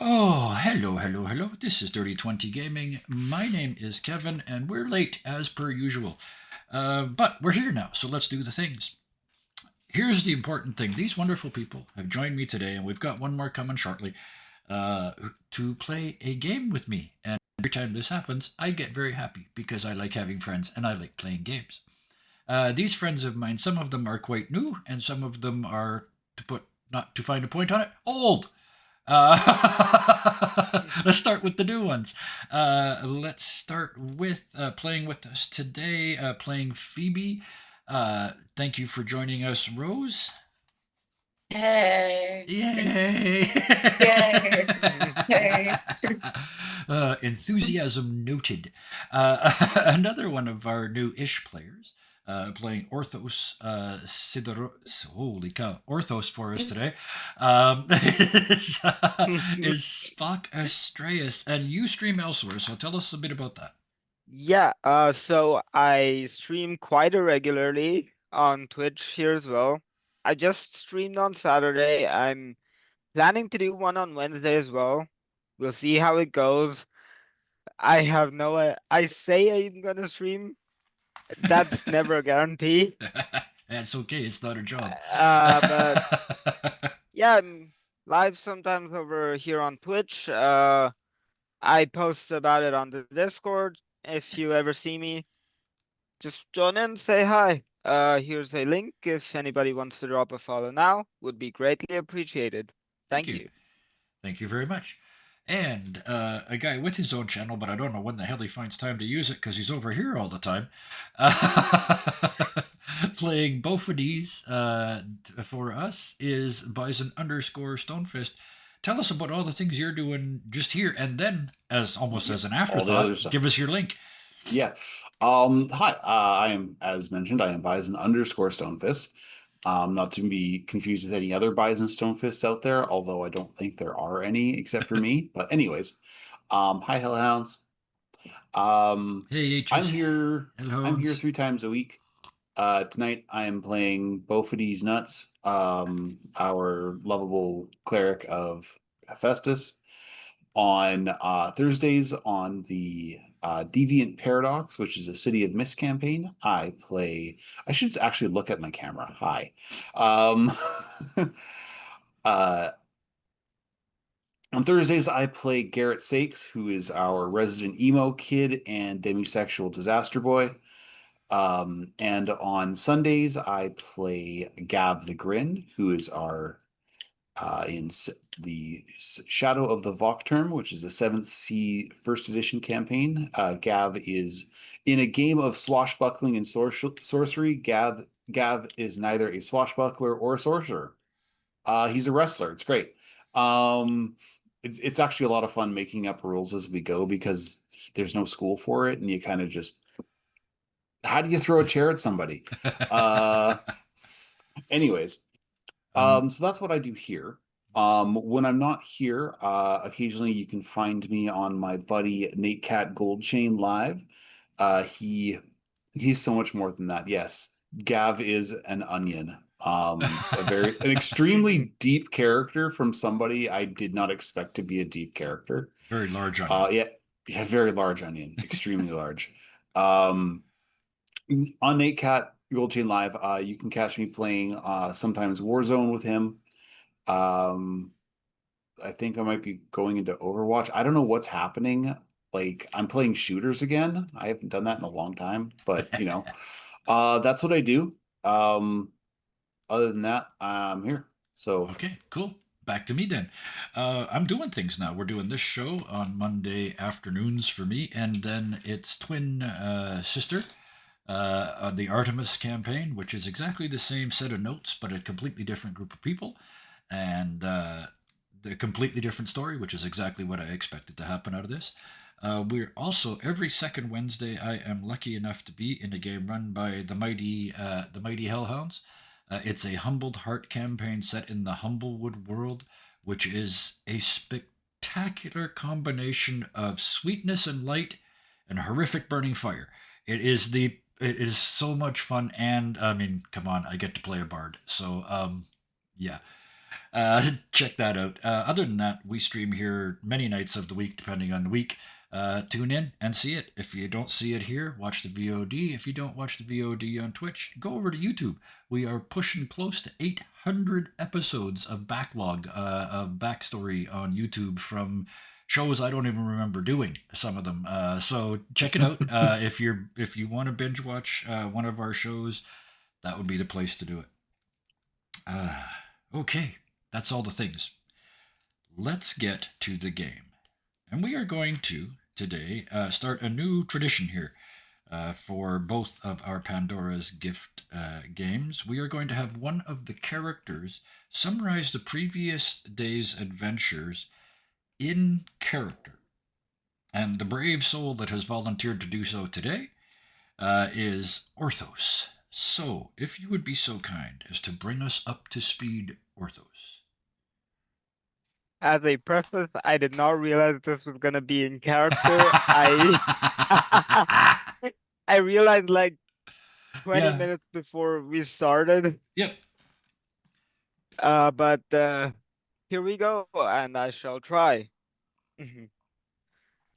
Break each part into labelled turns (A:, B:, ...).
A: Oh, hello. This is Dirty 20 Gaming. My name is Kevin, and we're late as per usual. But we're here now, so let's do the things. Here's the important thing these wonderful people have joined me today, and we've got one more coming shortly uh, to play a game with me. And every time this happens, I get very happy because I like having friends and I like playing games. These friends of mine, some of them are quite new, and some of them are, to put not to find a point on it, old. Let's start with the new ones. Let's start with playing with us today, playing Phoebe. Thank you for joining us, Rose.
B: Hey,
A: Yay!
B: yay, yay.
A: Enthusiasm noted. Another one of our new-ish players, playing Orthos holy cow, Orthos for us today, is Spock Astreus, and you stream elsewhere, so tell us a bit about that.
C: Yeah, so I stream quite irregularly on Twitch here as well. I just streamed on Saturday. I'm planning to do one on Wednesday as well. We'll see how it goes. I have no, I say I'm gonna stream. That's never a guarantee.
A: That's okay, it's not a job.
C: But yeah, I'm live sometimes over here on Twitch. I post about it on the Discord. If you ever see me, just join in, say hi. Here's a link if anybody wants to drop a follow now. Would be greatly appreciated.
A: Thank
C: Thank
A: you.
C: you.
A: Thank you very much. And a guy with his own channel, but I don't know when the hell he finds time to use it because he's over here all the time. Playing both of these for us is Bison underscore Stonefist. Tell us about all the things you're doing just here, and then, as almost as an
D: All the other
A: afterthought,
D: stuff.
A: give us your link.
D: Yeah. Hi. I am, as mentioned, I am Bison underscore Stonefist. Not to be confused with any other Bison Stonefists out there, although I don't think there are any except for me. But anyways, hi Hellhounds.
A: Hey,
D: I'm
A: H's.
D: here. I'm here
A: Hello.
D: 3 times a week. Tonight I am playing Bophades Nuts, our lovable cleric of Hephaestus. On Thursdays on the Deviant Paradox, which is a City of Mist campaign, I play. I should actually look at my camera. Hi. Um, uh, on Thursdays, I play Garrett Sakes, who is our resident emo kid and demisexual disaster boy. And on Sundays, I play Gab the Grin, who is our the Shadow of the Vokterm, which is a 7th C first edition campaign. Gav is in a game of swashbuckling and sorcery. Gav is neither a swashbuckler or a sorcerer. He's a wrestler. It's great. It's actually a lot of fun making up rules as we go because there's no school for it, and you kind of just how do you throw a chair at somebody? Uh, anyways, so that's what I do here. When I'm not here, occasionally you can find me on my buddy Nate Cat Goldchain live. Uh, he he's so much more than that. Yes, Gav is an onion. An extremely deep character from somebody I did not expect to be a deep character.
A: Very large onion.
D: Yeah, very large onion, extremely large. Um, on Nate Cat Goldchain Live, you can catch me playing sometimes Warzone with him. Um, I think I might be going into Overwatch. I don't know what's happening. Like I'm playing shooters again. I haven't done that in a long time, but that's what I do. Other than that, I'm here. So
A: Okay, cool. Back to me then. I'm doing things now. We're doing this show on Monday afternoons for me, and then it's twin sister on the Artemis campaign, which is exactly the same set of notes, but a completely different group of people, and the completely different story, which is exactly what I expected to happen out of this. We're also every second Wednesday. I am lucky enough to be in a game run by the mighty Hellhounds. It's a humbled heart campaign set in the Humblewood world, which is a spectacular combination of sweetness and light and horrific burning fire. It is so much fun, and I mean, come on, I get to play a bard, so yeah. Check that out. Other than that, we stream here many nights of the week, depending on the week. Tune in and see it. If you don't see it here, watch the VOD. If you don't watch the VOD on Twitch, go over to YouTube. We are pushing close to 800 episodes of backlog, of backstory on YouTube from shows I don't even remember doing some of them. So check it out. If you want to binge watch one of our shows, that would be the place to do it. Okay, that's all the things. Let's get to the game. And we are going to, today, start a new tradition here for both of our Pandora's Gift games. We are going to have one of the characters summarize the previous day's adventures in character. And the brave soul that has volunteered to do so today is Orthos. So, if you would be so kind as to bring us up to speed, Orthos.
C: As a preface, I did not realize this was gonna be in character. I I realized like 20
A: Yeah.
C: minutes before we started.
A: Yep.
C: But here we go, and I shall try.
A: Oh,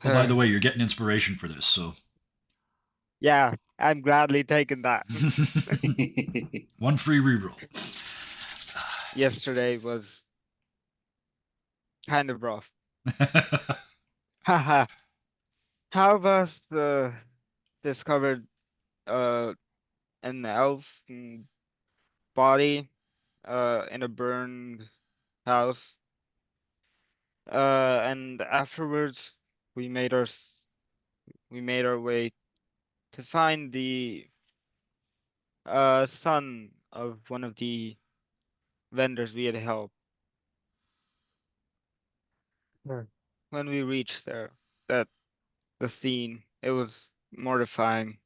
A: by the way, you're getting inspiration for this, so.
C: Yeah, I'm gladly taking that.
A: One free reroll.
C: Yesterday was kind of rough. Haha. How of us discovered an elf body in a burned house. And afterwards we made our way to find the son of one of the vendors we had helped. When we reached there, the scene, it was mortifying.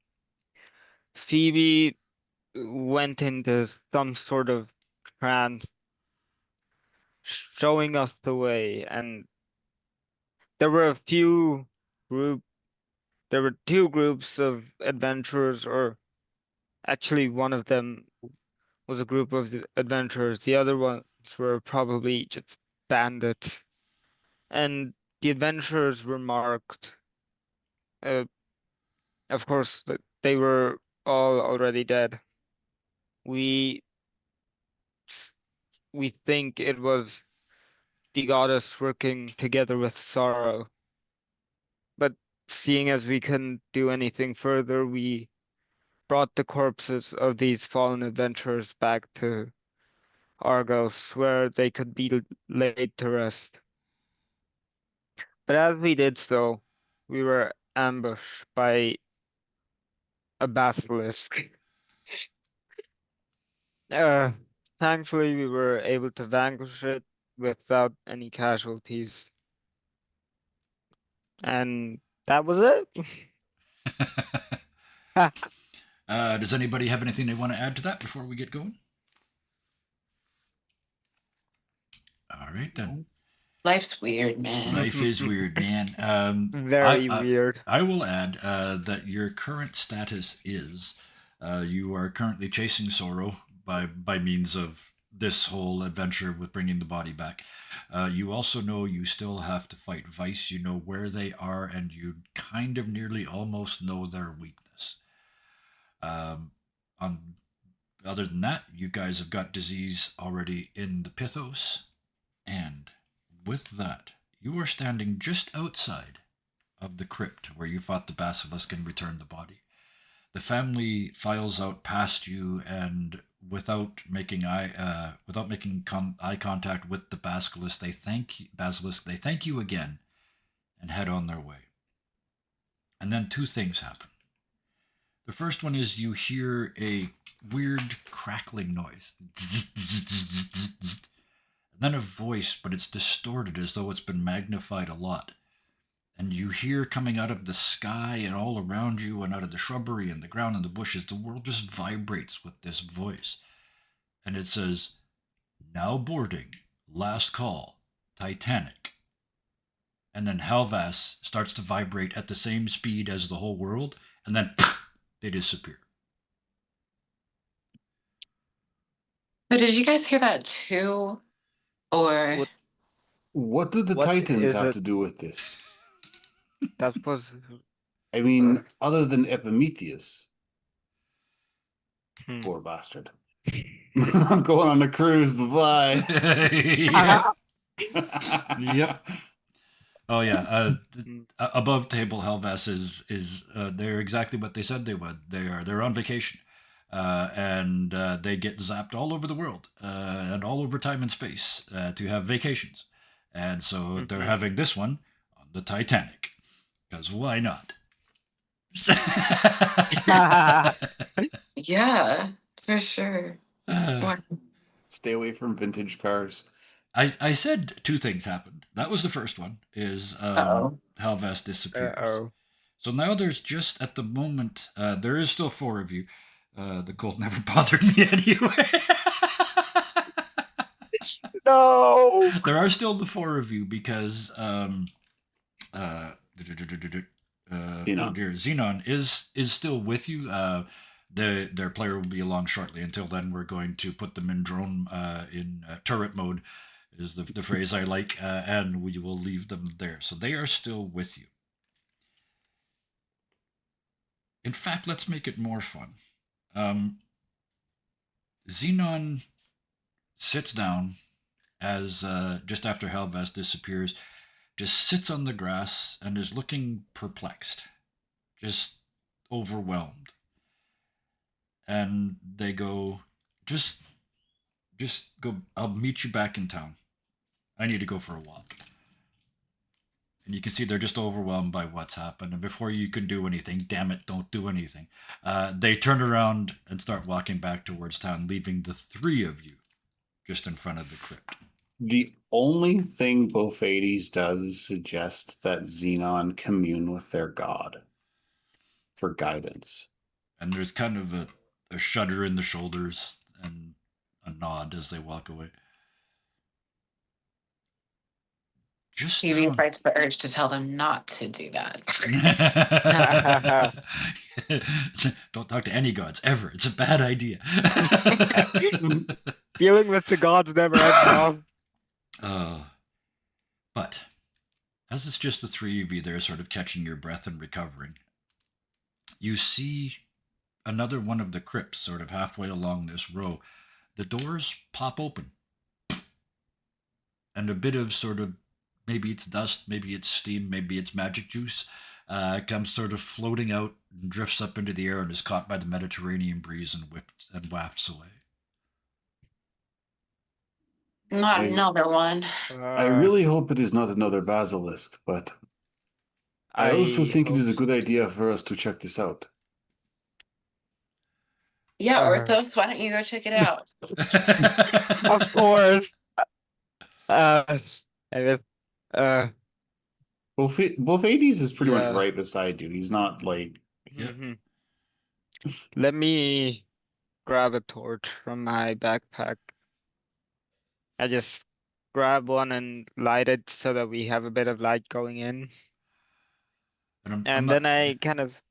C: Phoebe went into some sort of trance, showing us the way, and there were a few group there were two groups of adventurers, or actually one of them was a group of adventurers. The other ones were probably just bandits. And the adventurers were marked. Uh, of course, they were all already dead. We we think it was the goddess working together with sorrow. But seeing as we couldn't do anything further, we brought the corpses of these fallen adventurers back to Argos, where they could be laid to rest. But as we did so, we were ambushed by a basilisk. Uh, Thankfully, we were able to vanquish it without any casualties. And that was it.
A: Does anybody have anything they want to add to that before we get going? All right, then.
B: Life's weird, man.
A: Life is weird, man.
C: Very weird.
A: I will add that your current status is you are currently chasing sorrow by means of this whole adventure with bringing the body back. You also know you still have to fight Vice. You know where they are, and you kind of nearly almost know their weakness. On other than that, you guys have got disease already in the Pithos, and with that, you are standing just outside of the crypt where you fought the basilisk and returned the body. The family files out past you, and without making eye contact with the basilisk, they thank you again, and head on their way. And then two things happen. The first one is you hear a weird crackling noise. And then a voice, but it's distorted as though it's been magnified a lot. And you hear coming out of the sky and all around you and out of the shrubbery and the ground and the bushes, the world just vibrates with this voice. And it says, "Now boarding, last call, Titanic." And then Halvas starts to vibrate at the same speed as the whole world, and then they disappear.
B: But did you guys hear that too? Or
C: What
D: What do the
C: what
D: Titans
C: is
D: have
C: it?
D: to do with this?
C: That was
D: I mean, other than Epimetheus,
C: hmm.
D: poor bastard. I'm going on a cruise. Bye
A: Yep.
D: bye.
A: Oh yeah.
C: Hmm.
A: Above table Helvas is they're exactly what they said they would. They're on vacation, and they get zapped all over the world and all over time and space to have vacations, and so they're
C: Mhm.
A: having this one on the Titanic because why not?
B: yeah, for sure.
A: Uh,
B: Or
D: Stay away from vintage cars.
A: I said two things happened. That was the first one is
B: oh.
A: Helvas disappears.
C: Uh-oh.
A: So now there's just at the moment there is still four of you. The cold never bothered me anyway.
C: No.
A: There are still the four of you because uh, oh
D: Xenon.
A: dear, Xenon is still with you. Their player will be along shortly. Until then, we're going to put them in drone in turret mode, is the phrase I like, and we will leave them there. So they are still with you. In fact, let's make it more fun. Um, Xenon sits down as just after Helvas disappears, just sits on the grass and is looking perplexed, just overwhelmed. And they go, just go. I'll meet you back in town. I need to go for a walk. And you can see they're just overwhelmed by what's happened. And before you can do anything, damn it, don't do anything. They turn around and start walking back towards town, leaving the three of you just in front of the crypt.
D: The only thing Bophades does is suggest that Xenon commune with their god for guidance.
A: And there's kind of a shudder in the shoulders and a nod as they walk away. Just
B: Phoebe
A: down.
B: fights the urge to tell them not to do that.
A: Don't talk to any gods ever. It's a bad idea.
C: Dealing with the gods never ends well.
A: But as it's just the three of you there, sort of catching your breath and recovering, you see another one of the crypts, sort of halfway along this row. The doors pop open, and a bit of sort of maybe it's dust, maybe it's steam, maybe it's magic juice, comes sort of floating out and drifts up into the air and is caught by the Mediterranean breeze and whipped and wafts away.
B: Not another one.
D: I really hope it is not another basilisk, but I also
C: I
D: think it
C: hope
D: is a
C: so
D: good
C: too.
D: idea for us to check this out.
B: Yeah,
C: Uh,
B: Orthos, why don't you go check it out?
C: of course. Uh, I guess, uh,
D: Bophades is pretty much
C: yeah.
D: right beside you. He's not like
A: Yep.
C: Mhm. Let me grab a torch from my backpack. I just grab one and light it so that we have a bit of light going in.
A: And I'm
C: And
A: not.
C: then I kind of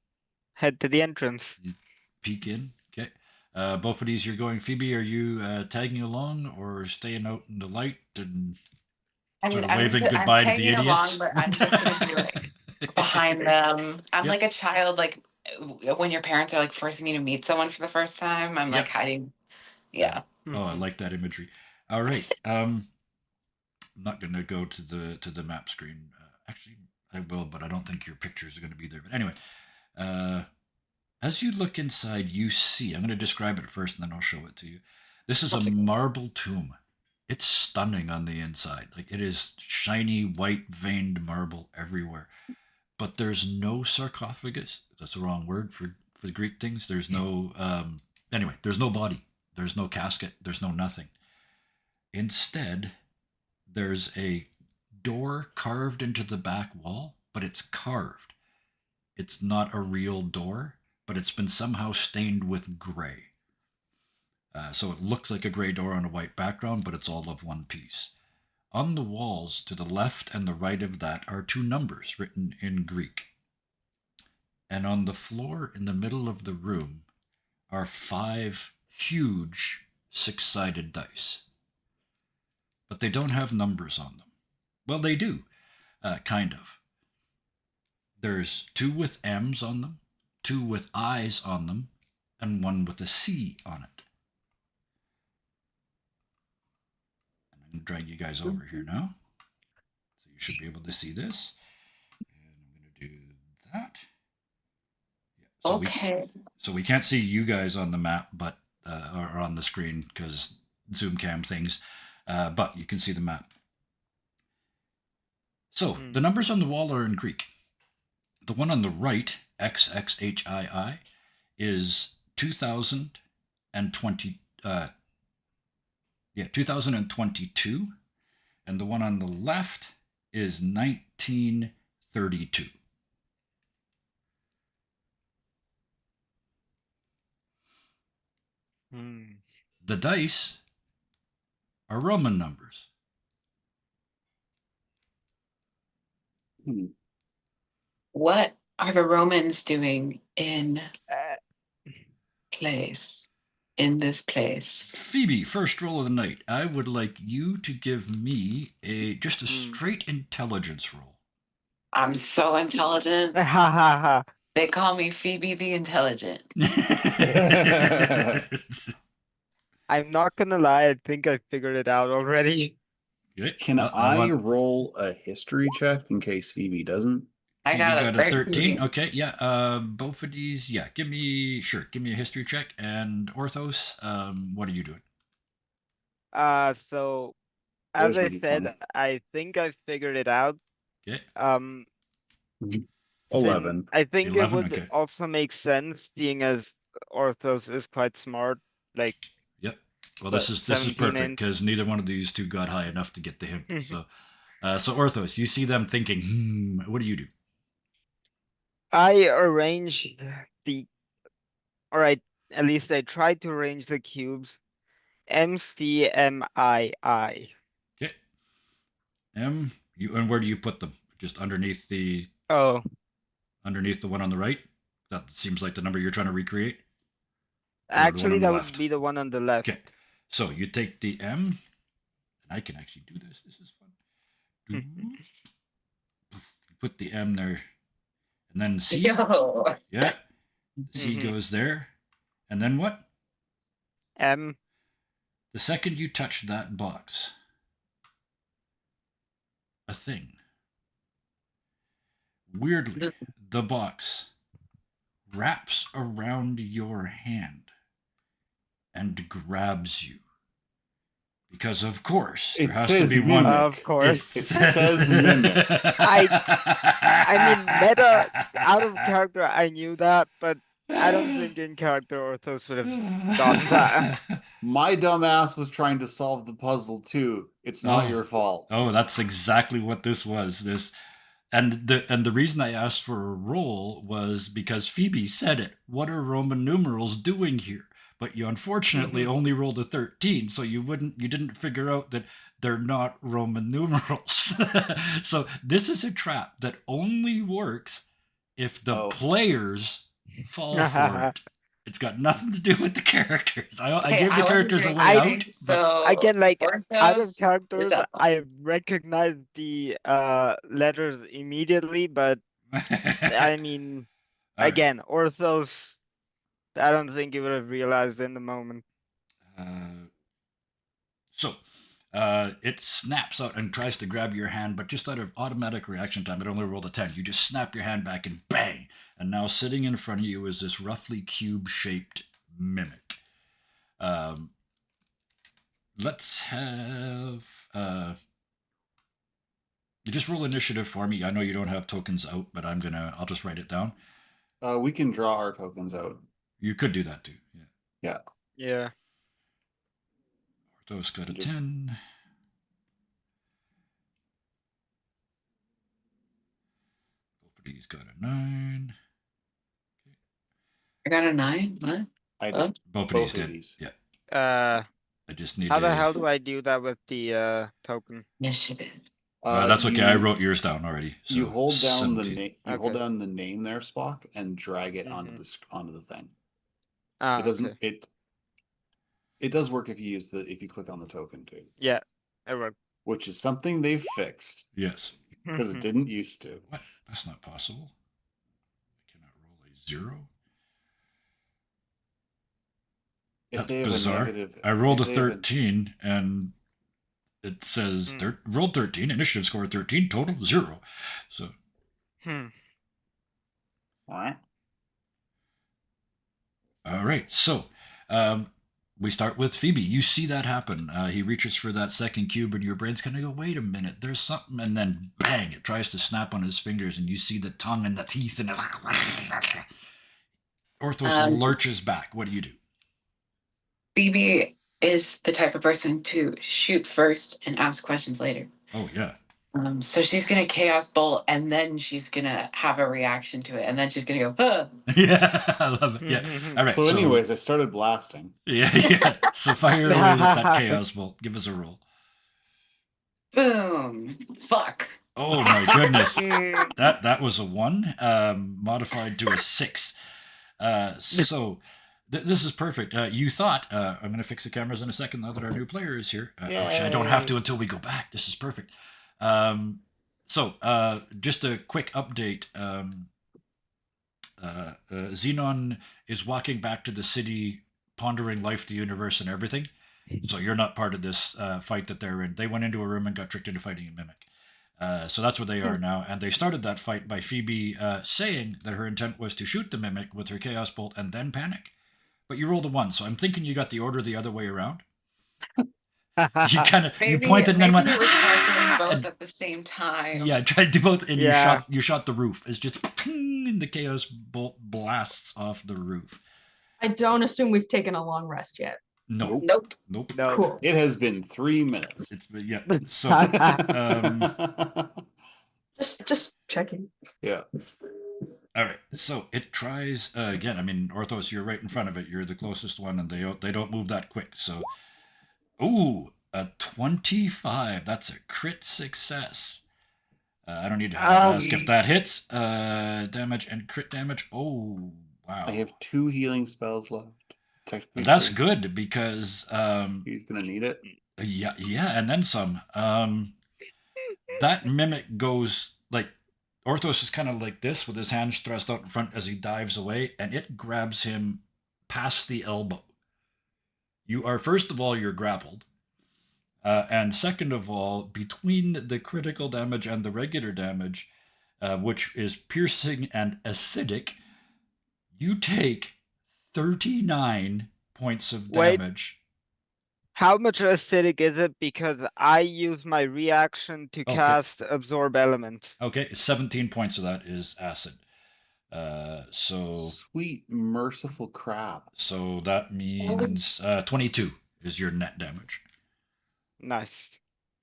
C: head to the entrance.
A: You peek in. Okay. Both of these you're going. Phoebe, are you tagging along or staying out in the light and
B: I
A: sort
B: mean,
A: of waving
B: I'm
A: goodbye to the
B: tagging along,
A: idiots?
B: but I'm just gonna be like behind them. I'm
A: Yep.
B: like a child, like when your parents are like forcing you to meet someone for the first time. I'm like
A: Yep.
B: hiding. Yeah.
A: Oh, I
C: Mhm.
A: like that imagery. All right. I'm not going to go to the map screen. Actually, I will, but I don't think your pictures are going to be there. But anyway, uh, as you look inside, you see. I'm going to describe it first, and then I'll show it to you. This is a marble tomb. It's stunning on the inside. Like it is shiny, white veined marble everywhere. But there's no sarcophagus. That's the wrong word for the Greek things. There's no anyway. There's no body. There's no casket. There's no nothing. Instead, there's a door carved into the back wall, but it's carved. It's not a real door, but it's been somehow stained with gray. So it looks like a gray door on a white background, but it's all of one piece. On the walls to the left and the right of that are two numbers written in Greek. And on the floor in the middle of the room are five huge six-sided dice. but they don't have numbers on them. Well, they do, kind of. There's 2 with M's on them, 2 with I's on them, and 1 with a C on it. And I'm going to drag you guys over here now. So you should be able to see this. And I'm going to do that. Yeah, so
B: Okay.
A: So we can't see you guys on the map, but or on the screen because Zoom cam things, but you can see the map. So the numbers on the wall are in Greek. The one on the right, XXHII, is 2020. 2022, and the one on the left is 1932. The dice are Roman numbers.
B: What are the Romans doing in this place?
A: Phoebe, first roll of the night. I would like you to give me just a straight intelligence roll.
B: I'm so intelligent.
C: Ha ha ha.
B: They call me Phoebe the Intelligent.
C: I'm not gonna lie, I think I figured it out already.
A: Okay.
D: Can I
A: want-
D: roll a history check in case Phoebe doesn't?
B: I
A: you
B: got,
A: got
B: a
A: a 13.
B: 13.
A: Okay, yeah. Both of these, yeah. Give me a history check. And Orthos, what are you doing?
C: So as
D: There's
C: I
D: my
C: said,
D: D20.
C: I think I figured it out.
A: Okay.
D: 11.
C: I think
A: 11,
C: it would
A: okay.
C: also make sense, seeing as Orthos is quite smart. Like,
A: Yep. Well, this is
C: 17
A: perfect
C: in.
A: because neither one of these two got high enough to get the hint. So Orthos, you see them thinking, what do you do?
C: I arrange or at least I tried to arrange the cubes. MCMII.
A: Okay. And where do you put them? Just underneath the
C: Oh,
A: one on the right? That seems like the number you're trying to recreate. Or the one
C: actually,
A: on the
C: that
A: left?
C: would be the one on the left.
A: Okay. So you take the M, and I can actually do this. This is fun. You put the M there, and then C.
B: Yo.
A: Yeah. C goes there. And then what?
C: M.
A: The second you touch that box, a thing. Weirdly, the box wraps around your hand and grabs you. Because of course, there
D: It
A: has
D: says
A: to be one.
D: mimic.
C: Of course.
D: It says mimic.
C: I mean, meta, out of character, I knew that, but I don't think in character Orthos would have done that.
D: My dumbass was trying to solve the puzzle too. It's not your fault.
A: Oh, that's exactly what this was. And the reason I asked for a roll was because Phoebe said it. What are Roman numerals doing here? But you unfortunately only rolled a 13, so you didn't figure out that they're not Roman numerals. So this is a trap that only works if the players fall for it. It's got nothing to do with the characters. I gave the characters a way out.
B: So
C: Again, like, out of
B: Orthos
C: characters,
B: is up.
C: I recognize the letters immediately, but I mean,
A: All right.
C: again, Orthos, I don't think you would have realized in the moment.
A: So it snaps out and tries to grab your hand, but just out of automatic reaction time, it only rolled a 10. You just snap your hand back and bang! And now sitting in front of you is this roughly cube-shaped mimic. Let's have... you just roll initiative for me. I know you don't have tokens out, but I'll just write it down.
D: We can draw our tokens out.
A: You could do that too. Yeah.
C: Yeah.
A: Orthos got a 10. He's got a 9.
B: I got a 9. What?
D: I did.
A: Both of these did. Yeah. I just need
C: How the hell do I do that with the token?
B: Initiative.
A: That's okay. I wrote yours down already. So
D: you hold down
A: 17.
D: the name. You hold down the name there, Spock, and drag it onto the thing. It doesn't.
C: Okay.
D: It does work if you click on the token too.
C: Yeah. It worked.
D: which is something they've fixed
A: Yes.
D: because it didn't used to.
A: What? That's not possible. I cannot roll a 0.
D: If
A: That's
D: they have
A: bizarre.
D: a negative,
A: I rolled a
D: if they have
A: 13, and it says
C: Hmm.
A: rolled 13, initiative score 13, total 0. So
D: Alright.
A: all right, so we start with Phoebe. You see that happen. He reaches for that second cube, and your brain's kind of go, wait a minute, there's something, and then bang, it tries to snap on his fingers, and you see the tongue and the teeth, and Orthos lurches back. What do you do?
B: Phoebe is the type of person to shoot first and ask questions later.
A: Oh yeah.
B: So she's gonna chaos bolt, and then she's gonna have a reaction to it, and then she's gonna go, huh.
A: Yeah, I love it. Yeah. All right.
D: So, anyways, I started blasting.
A: Yeah. So fire away with that chaos bolt. Give us a roll.
B: Boom. Fuck.
A: Oh my goodness. That was a 1, modified to a 6. So this is perfect. You thought I'm going to fix the cameras in a second now that our new player is here. Actually, I don't have to until we go back. This is perfect. So just a quick update. Xenon is walking back to the city, pondering life, the universe, and everything. So you're not part of this fight that they're in. They went into a room and got tricked into fighting a mimic. So that's where they are now. And they started that fight by Phoebe saying that her intent was to shoot the mimic with her chaos bolt and then panic. But you rolled a 1, so I'm thinking you got the order the other way around. You kind of you pointed and then went.
B: You were trying to do both
A: And,
B: at the same time.
A: yeah, tried to do both, and
C: Yeah.
A: you shot the roof. It's just and the chaos bolt blasts off the roof.
E: I don't assume we've taken a long rest yet.
A: No.
B: Nope.
A: Nope.
C: No.
E: Cool.
D: It has been 3 minutes.
A: It's yeah. So
E: Just checking.
D: Yeah.
A: all right. So it tries again. I mean, Orthos, you're right in front of it. You're the closest one, and they don't move that quick. So, ooh, a 25. That's a crit success. I don't need to ask if that hits. Damage and crit damage. Oh, wow.
D: I have 2 healing spells left. Technically,
A: That's
D: 3.
A: good because
D: He's gonna need it.
A: yeah, and then some. That mimic goes like Orthos is kind of like this with his hands thrust out in front as he dives away, and it grabs him past the elbow. You are first of all you're grappled. And second of all, between the critical damage and the regular damage, which is piercing and acidic, you take 39 points of
C: Wait.
A: damage.
C: How much acidic is it? Because I use my reaction to
A: Okay.
C: cast absorb elements.
A: Okay, 17 points of that is acid. So
D: Sweet merciful crap.
A: so that means 22 is your net damage.
C: Nice.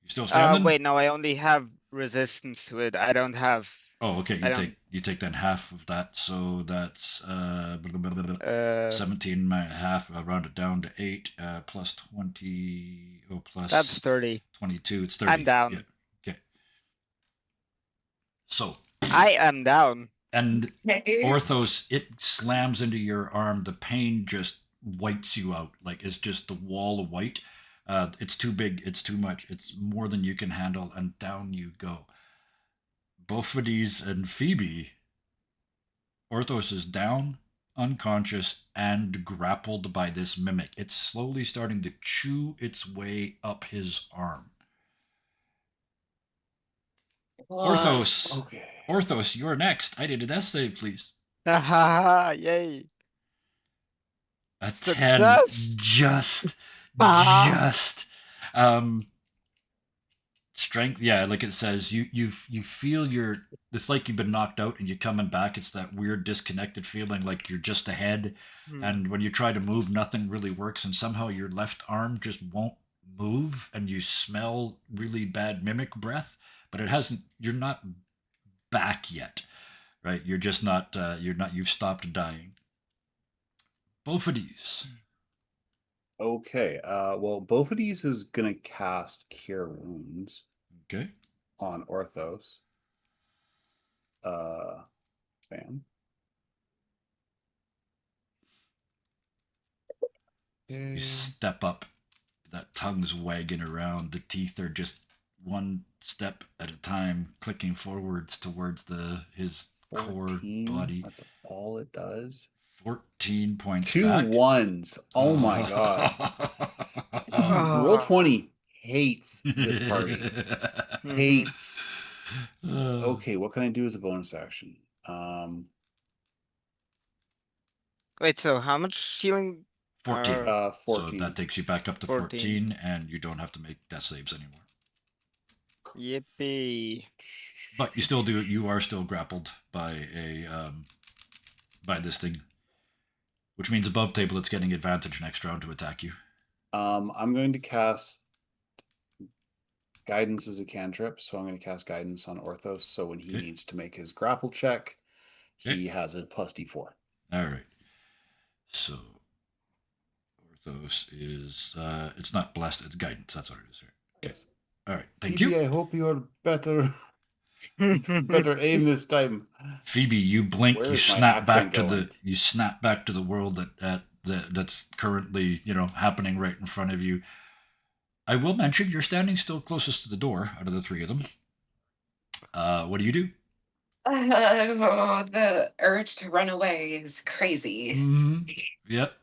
A: You still standing?
C: Wait, no, I only have resistance to it. I don't have.
A: Oh, okay.
C: I don't-
A: You take then half of that, so that's 17 half. Round it down to 8 plus 20. Oh, plus
C: That's 30.
A: 22. It's 30.
C: I'm down.
A: Yeah. Okay. So
C: I am down.
A: and
B: Okay.
A: Orthos, it slams into your arm. The pain just whites you out. Like it's just the wall of white. It's too big. It's too much. It's more than you can handle, and down you go. Bophides and Phoebe, Orthos is down, unconscious, and grappled by this mimic. It's slowly starting to chew its way up his arm. Orthos,
D: Okay.
A: Orthos, you're next. I need a death save, please.
C: Haha, yay.
A: A
C: Success.
A: 10. Just. Strength, yeah, like it says, you feel it's like you've been knocked out and you're coming back. It's that weird disconnected feeling like you're just ahead, and when you try to move, nothing really works, and somehow your left arm just won't move, and you smell really bad mimic breath, but you're not back yet, right? You're just not, you've stopped dying. Both of these.
D: Okay. Well, both of these is gonna cast Cure Wounds
A: Okay.
D: on Orthos. Bam.
A: You step up that tongue's wagging around. The teeth are just one step at a time, clicking forwards towards his core
D: 14.
A: body.
D: That's all it does.
A: 14 points
D: Two
A: back.
D: ones. Oh my god. Roll 20 hates this party. Hates. Okay, what can I do as a bonus action?
C: Wait, so how much healing?
A: 14.
D: 14.
A: So that takes you back up to 14, and you don't have to make death saves anymore.
C: Yippee.
A: But you are still grappled by by this thing. Which means above table it's getting advantage next round to attack you.
D: I'm going to cast guidance as a cantrip, so I'm going to cast guidance on Orthos. So when he needs to make his grapple check, he has a plus D4.
A: All right. So Orthos is it's not blessed, it's guidance. That's what it is here.
D: Yes.
A: All right. Thank
D: Phoebe,
A: you.
D: I hope you're better aim this time.
A: Phoebe, you blink,
D: Where
A: you
D: is my
A: snap back
D: accent
A: to
D: going?
A: the world that's currently, happening right in front of you. I will mention you're standing still closest to the door out of the three of them. What do you do?
B: The urge to run away is crazy.
A: Mm-hmm. Yep.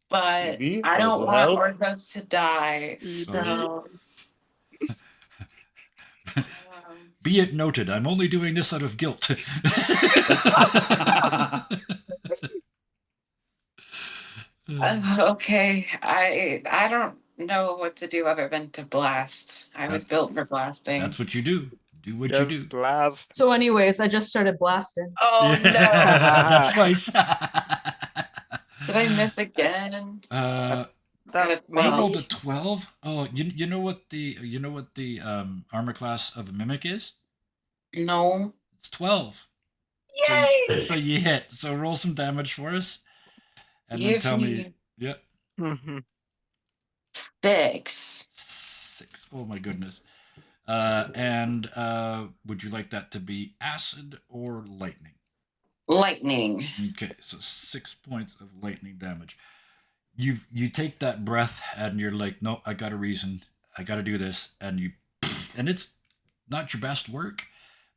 B: But
D: Phoebe,
B: I
D: a
B: don't
D: little
B: want
D: help?
B: Orthos to die.
C: Phoebe.
B: So
A: Be it noted, I'm only doing this out of guilt.
B: okay. I don't know what to do other than to blast. I was built for blasting.
A: That's what you do. Do what you
C: Just
A: do.
C: blast.
E: So, anyways, I just started blasting.
B: Oh no.
A: That's nice.
B: Did I miss again?
A: Uh,
B: Got a
C: That
A: I
C: maybe.
A: rolled a 12. Oh, you know what the armor class of a mimic is?
B: No.
A: It's 12.
B: Yay!
A: So you hit. So roll some damage for us, and then tell me. Yep.
B: 6.
A: 6. Oh my goodness. And would you like that to be acid or lightning?
B: Lightning.
A: Okay, so 6 points of lightning damage. You take that breath and you're like, no, I got a reason. I got to do this, and it's not your best work,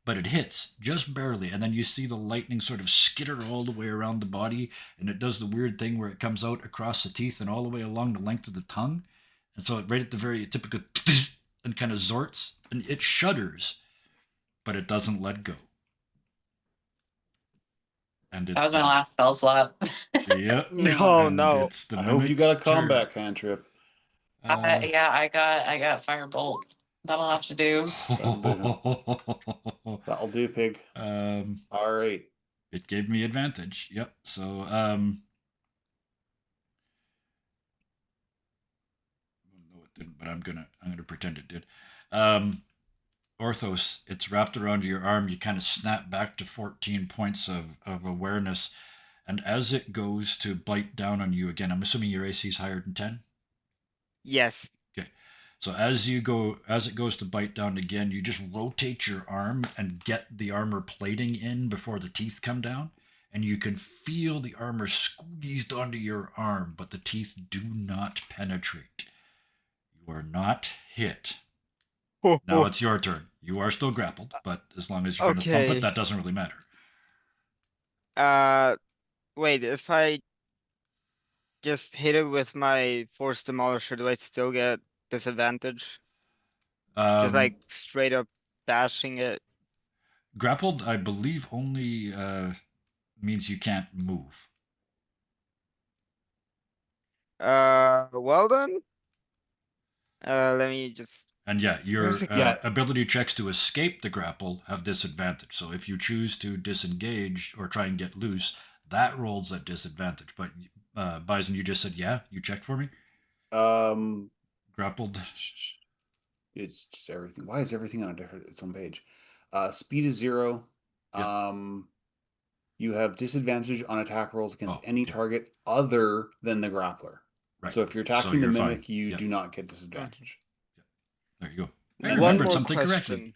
A: but it hits just barely, and then you see the lightning sort of skitter all the way around the body, and it does the weird thing where it comes out across the teeth and all the way along the length of the tongue, and so right at the very tip of and kind of zorts, and it shudders, but it doesn't let go. And
B: That was my last spell slot.
A: Yep.
C: Oh no.
A: It's the
D: I hope you got a combat cantrip.
B: Yeah, I got firebolt. That'll have to do.
D: That'll do, pig. All right.
A: It gave me advantage. Yep. So no, it didn't, but I'm gonna pretend it did. Orthos, it's wrapped around your arm. You kind of snap back to 14 points of awareness, and as it goes to bite down on you again, I'm assuming your AC is higher than 10.
C: Yes.
A: Okay. So as it goes to bite down again, you just rotate your arm and get the armor plating in before the teeth come down, and you can feel the armor squeezed onto your arm, but the teeth do not penetrate. You are not hit. Now it's your turn. You are still grappled, but as long as you're going to thump it, that doesn't really matter.
C: Wait, if I just hit it with my force demolisher, do I still get disadvantage? Just like straight up bashing it.
A: Grappled, I believe, only means you can't move.
C: Well then. Let me just.
A: And yeah, your
C: There's a-
A: ability checks to escape the grapple have disadvantage. So if you choose to disengage or try and get loose, that rolls at disadvantage. But Bison, you just said yeah. You checked for me. Grappled.
D: It's just everything. Why is everything on its own page? Speed is 0.
A: Yep.
D: You have disadvantage on attack rolls against any
A: okay.
D: target other than the grappler.
A: Right.
D: So if you're attacking
A: you're
D: the mimic,
A: fine.
D: you
A: Yep.
D: do not get disadvantage.
A: There you go. I
C: One
A: remembered
C: more
A: something
C: question.
A: correctly.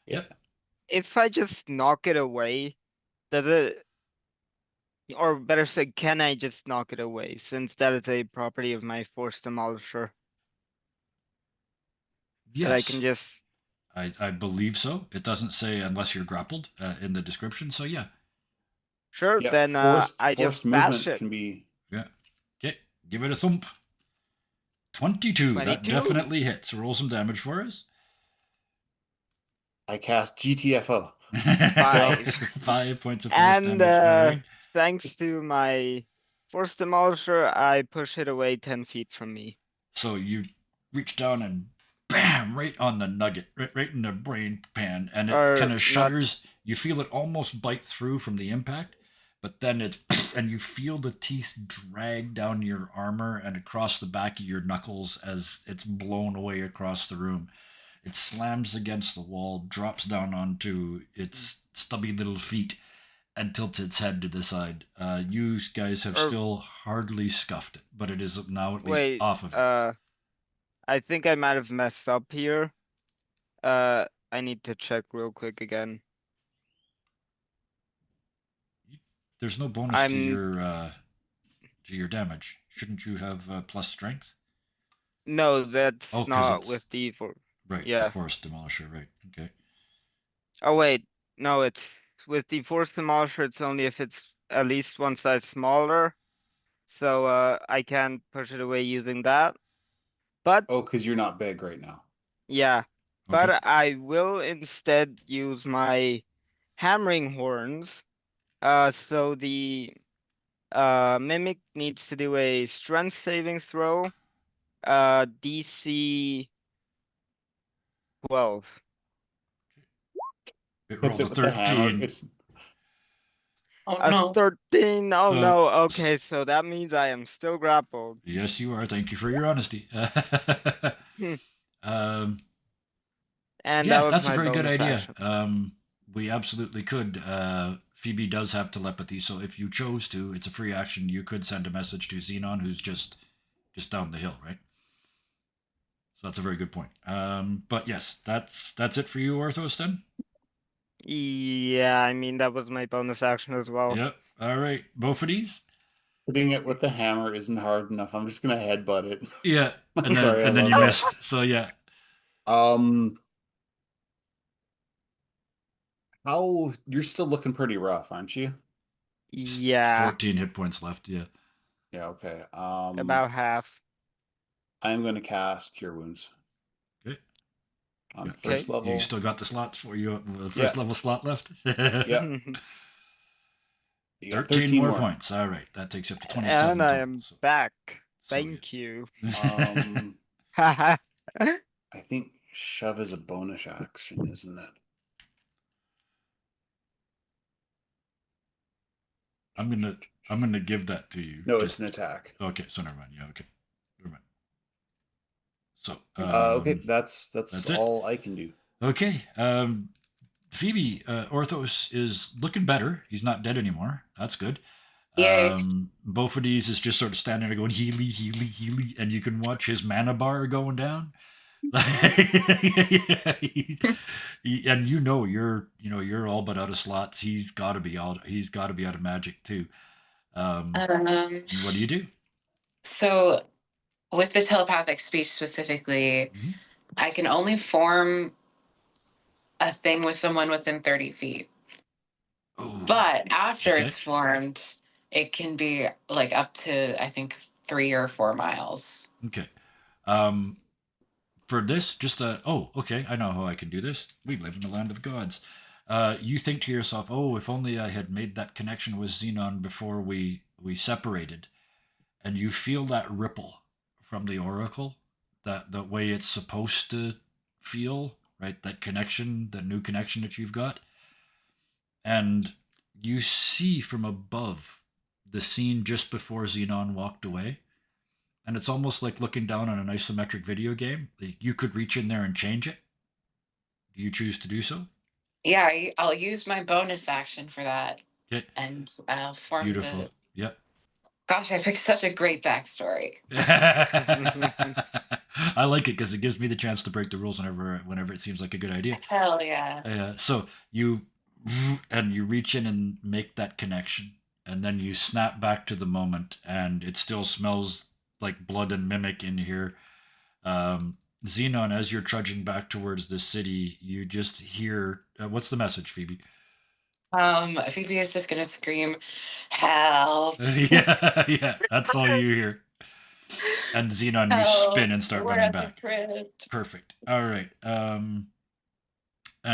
A: Yep.
C: If I just knock it away, does it Or better said, can I just knock it away, since that is a property of my Force Demolisher? That I can
A: Yes,
C: just,
A: I believe so. It doesn't say unless you're grappled in the description. So yeah,
C: sure,
D: Yeah,
C: then I
D: forced
C: just bash
D: movement
C: it.
D: can be.
A: yeah. Okay, give it a thump. 22. That
C: 22.
A: definitely hits. Roll some damage for us.
D: I cast GTFO.
C: 5.
A: 5 points of force
C: And
A: damage. All right.
C: thanks to my Force Demolisher, I push it away 10 feet from me.
A: So you reach down and bam, right on the nugget, right in the brain pan, and it kind
C: Or
A: of
C: not,
A: shudders. You feel it almost bite through from the impact, but then it's and you feel the teeth drag down your armor and across the back of your knuckles as it's blown away across the room. It slams against the wall, drops down onto its stubby little feet, and tilts its head to the side. You guys have
C: or
A: still hardly scuffed it, but it is now at least
C: wait,
A: off of you.
C: I think I might have messed up here. I need to check real quick again.
A: There's no bonus
C: I'm,
A: to your damage. Shouldn't you have plus strength?
C: no,
A: Oh,
C: that's
A: because
C: not
A: it's
C: with the, for,
A: right the
C: yeah.
A: forest demolisher, right? Okay.
C: Oh wait, no, it's with the Force Demolisher, it's only if it's at least one size smaller. So, I can push it away using that. But,
D: Oh, because you're not big right now.
C: yeah,
A: Okay.
C: but I will instead use my hammering horns. So the mimic needs to do a strength saving throw. DC 12.
A: It
D: Hits
A: rolled a
D: it with the hammer.
A: 13.
D: It's
B: Oh
C: A
B: no.
C: 13. Oh
A: So
C: no. Okay, so that means I am still grappled.
A: yes, you are. Thank you for your honesty.
C: Hmm.
A: um,
C: And that
A: yeah,
C: was
A: that's a
C: my
A: very good
C: bonus
A: idea.
C: action.
A: We absolutely could. Phoebe does have telepathy, so if you chose to, it's a free action. You could send a message to Xenon, who's just down the hill, right? So that's a very good point. But yes, that's it for you, Orthos. Then.
C: Yeah, I mean, that was my bonus action as well.
A: Yep. All right, both of these.
D: hitting it with the hammer isn't hard enough. I'm just gonna headbutt it.
A: Yeah,
D: I'm
A: and then
D: sorry, I
A: and then
D: love
A: you
D: that.
A: missed. So yeah,
D: How you're still looking pretty rough, aren't you?
C: Yeah,
A: 14 hit points left. Yeah.
D: Yeah, okay.
C: about half.
D: I'm gonna cast Cure Wounds
A: Okay.
D: on
C: Okay.
D: first
A: You
D: level.
A: still got the slots for you. The
D: Yeah,
A: first level slot left.
D: yeah. You got
A: 13
D: 13
A: more
D: more.
A: points. All right, that takes you up to
C: And
A: 27
C: I
A: total.
C: am
A: So,
C: back.
A: so
C: Thank you.
D: Um,
C: Haha.
D: I think shove is a bonus action, isn't it?
A: I'm gonna give that to you.
D: No, it's
A: Just
D: an attack.
A: okay. So never mind. Yeah. Okay. Never mind. So
D: Okay, that's
A: that's it.
D: all I can do.
A: Okay. Phoebe, Orthos is looking better. He's not dead anymore. That's good.
B: Yay.
A: Bofidis is just sort of standing there going healy, healy, healy, and you can watch his mana bar going down. And you're all but out of slots. He's got to be out. He's got to be out of magic too.
B: Um,
A: What do you do?
B: so with the telepathic speech specifically,
A: Mhm.
B: I can only form a thing with someone within 30 feet.
A: Oh,
B: But after
A: okay.
B: it's formed, it can be like up to, I think, 3 or 4 miles.
A: Okay. For this, just okay, I know how I can do this. We live in the land of gods. You think to yourself, oh, if only I had made that connection with Xenon before we separated, and you feel that ripple from the oracle, that the way it's supposed to feel, right? That connection, that new connection that you've got, and you see from above the scene just before Xenon walked away, and it's almost like looking down on an isometric video game. You could reach in there and change it. Do you choose to do so?
B: Yeah, I'll use my bonus action for that
A: Okay,
B: and form
A: beautiful.
B: the.
A: Yep.
B: Gosh, I picked such a great backstory.
A: I like it because it gives me the chance to break the rules whenever it seems like a good idea.
B: Hell yeah.
A: So you reach in and make that connection, and then you snap back to the moment, and it still smells like blood and mimic in here. Xenon, as you're trudging back towards the city, you just hear what's the message, Phoebe?
B: Phoebe is just gonna scream, "Help!
A: Yeah, that's all you hear. And Xenon, you spin and start
B: We're
A: running
B: at the
A: back.
B: crypt."
A: Perfect. All right. And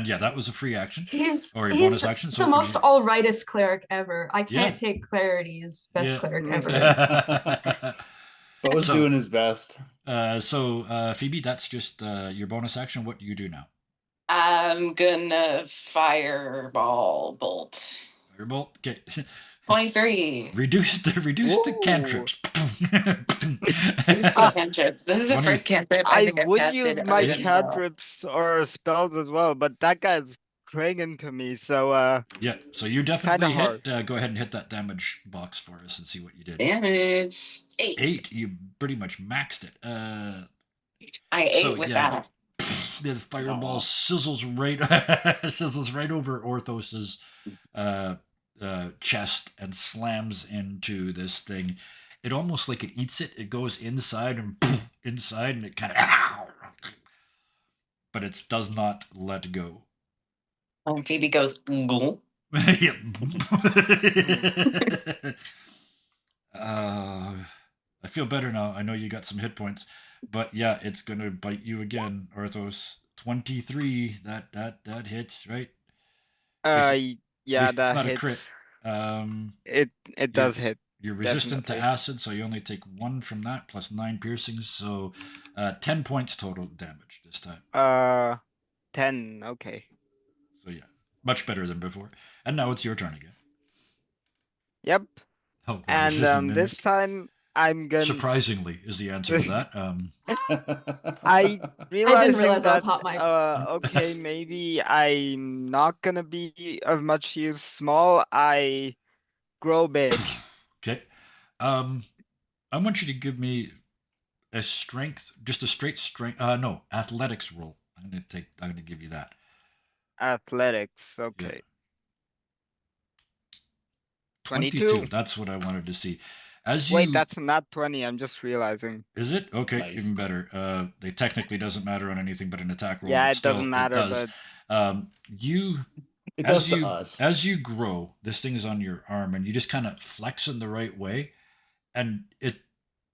A: yeah, that was a free action
E: He's
A: or a
E: he's
A: bonus action. So
E: the
A: what
E: most
A: did you...
E: all rightest cleric ever. I
A: Yeah.
E: can't take clarity's best
A: Yeah.
E: cleric ever.
D: Bo's
A: So-
D: doing his best.
A: Phoebe, that's just your bonus action. What do you do now?
B: I'm gonna fireball bolt.
A: Firebolt. Okay.
B: 23.
A: reduce the
C: Whoa.
A: cantrips.
B: Cantrips. This is the
A: 20
B: first cantrip
C: I
B: think I've
C: would
B: casted
C: use my
B: other than spell.
C: cantrips or spells as well, but that guy's clinging to me, so
A: Yeah, so you definitely
C: hard.
A: hit. Go ahead and hit that damage box for us and see what you did.
B: Damage 8.
A: 8. You pretty much maxed it.
B: I ate
A: so,
B: with
A: yeah.
B: that.
A: The fireball
D: Aw.
A: sizzles right over Orthos's chest and slams into this thing. It almost like it eats it. It goes inside and inside, and it kind of, but it does not let go.
B: And Phoebe goes, "Gulp."
A: I feel better now. I know you got some hit points, but yeah, it's gonna bite you again, Orthos. 23. That hits, right?
C: Yeah,
A: It's
C: that
A: not a
C: hits.
A: crit.
C: It
A: Yeah.
C: does hit.
A: You're resistant
C: Definitely.
A: to acid, so you only take 1 from that, plus 9 piercings, so 10 points total damage this time.
C: 10. Okay.
A: So yeah, much better than before. And now it's your turn again.
C: Yep.
A: Oh,
C: And
A: this is a mimic.
C: this time I'm gonna.
A: Surprisingly, is the answer to that.
C: I
E: realize I was
C: that
E: hot mic'd.
C: okay, maybe I'm not gonna be of much use small. I grow big.
A: Okay. I want you to give me a strength, just a straight strength. No, athletics roll. I'm gonna give you that.
C: Athletics, okay.
A: 22. That's what I wanted to see. As you
C: Wait, that's not 20. I'm just realizing.
A: Is it? Okay,
D: Nice.
A: even better. They technically doesn't matter on anything but an attack roll.
C: Yeah,
A: but
C: it
A: still,
C: doesn't matter,
A: it does. You
D: It
A: as
D: does
A: you
D: to us.
A: as you grow, this thing is on your arm, and you just kind of flex in the right way, and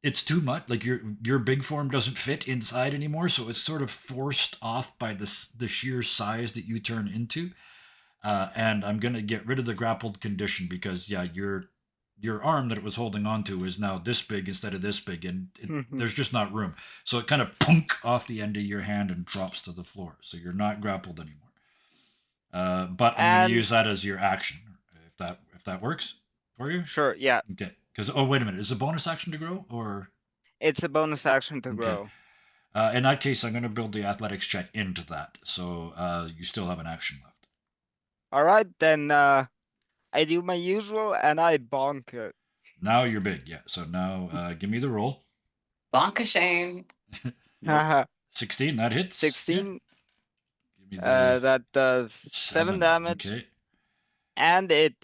A: it's too much. Like your big form doesn't fit inside anymore, so it's sort of forced off by the sheer size that you turn into. And I'm gonna get rid of the grappled condition because yeah, your arm that it was holding onto is now this big instead of this big, and there's just not room. So it kind of punk off the end of your hand and drops to the floor. So you're not grappled anymore. But I'm going to use that as your action, if that works for you.
C: Sure, yeah.
A: Okay. Because wait a minute, is it a bonus action to grow or?
C: It's a bonus action to
A: Okay.
C: grow.
A: In that case, I'm going to build the athletics check into that, so you still have an action left.
C: All right, then I do my usual and I bonk it.
A: Now you're big, yeah. So now give me the roll.
B: Blanca Shane.
C: Haha.
A: 16, that hits.
C: 16.
A: Yeah. Give me the
C: That does 7 damage.
A: Okay.
C: And it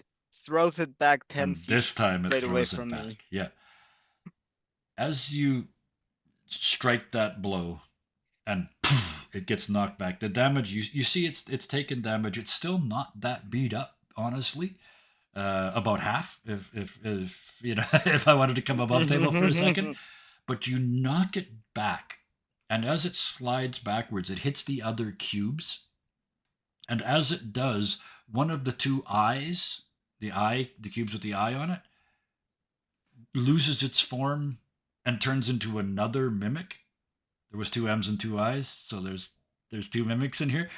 C: throws it back 10
A: And
C: feet.
A: this time it
C: right away
A: throws it
C: from
A: back.
C: me.
A: Yeah. As you strike that blow, and poof, it gets knocked back. The damage you see, it's taken damage. It's still not that beat up, honestly. About half, if you know, if I wanted to come above table for a second, but you knock it back, and as it slides backwards, it hits the other cubes, and as it does, one of the two eyes, the cubes with the eye on it, loses its form and turns into another mimic. There was 2 M's and 2 I's, so there's 2 mimics in here.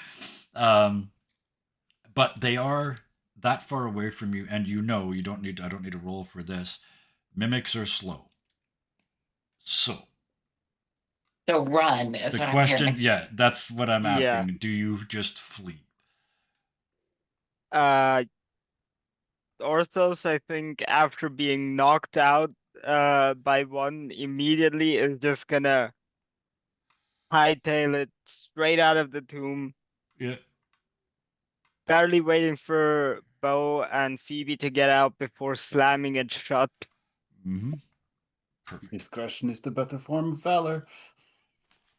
A: But they are that far away from you, and you don't need I don't need to roll for this. Mimics are slow. So
B: Run is
A: the
B: what
A: question,
B: I'm hearing.
A: yeah, that's what I'm asking.
C: Yeah.
A: Do you just flee?
C: Orthos, I think, after being knocked out by one immediately is just gonna hightail it straight out of the tomb,
A: Yeah.
C: barely waiting for Bo and Phoebe to get out before slamming it shut.
A: Mm-hmm. Perfect.
D: Discretion is the better form of valor.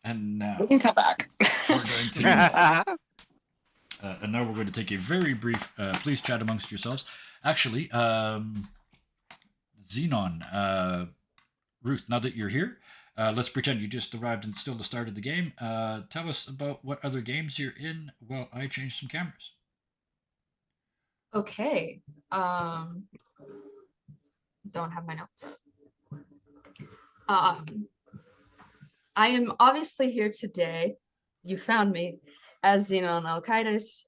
A: And now
B: We can come back.
A: we're going to and now we're going to take a very brief. Please chat amongst yourselves. Actually, Xenon, Ruth. Now that you're here, let's pretend you just arrived and still the start of the game. Tell us about what other games you're in while I change some cameras.
E: Okay. Don't have my notes up. I am obviously here today. You found me as Xenon Al-Qaeda's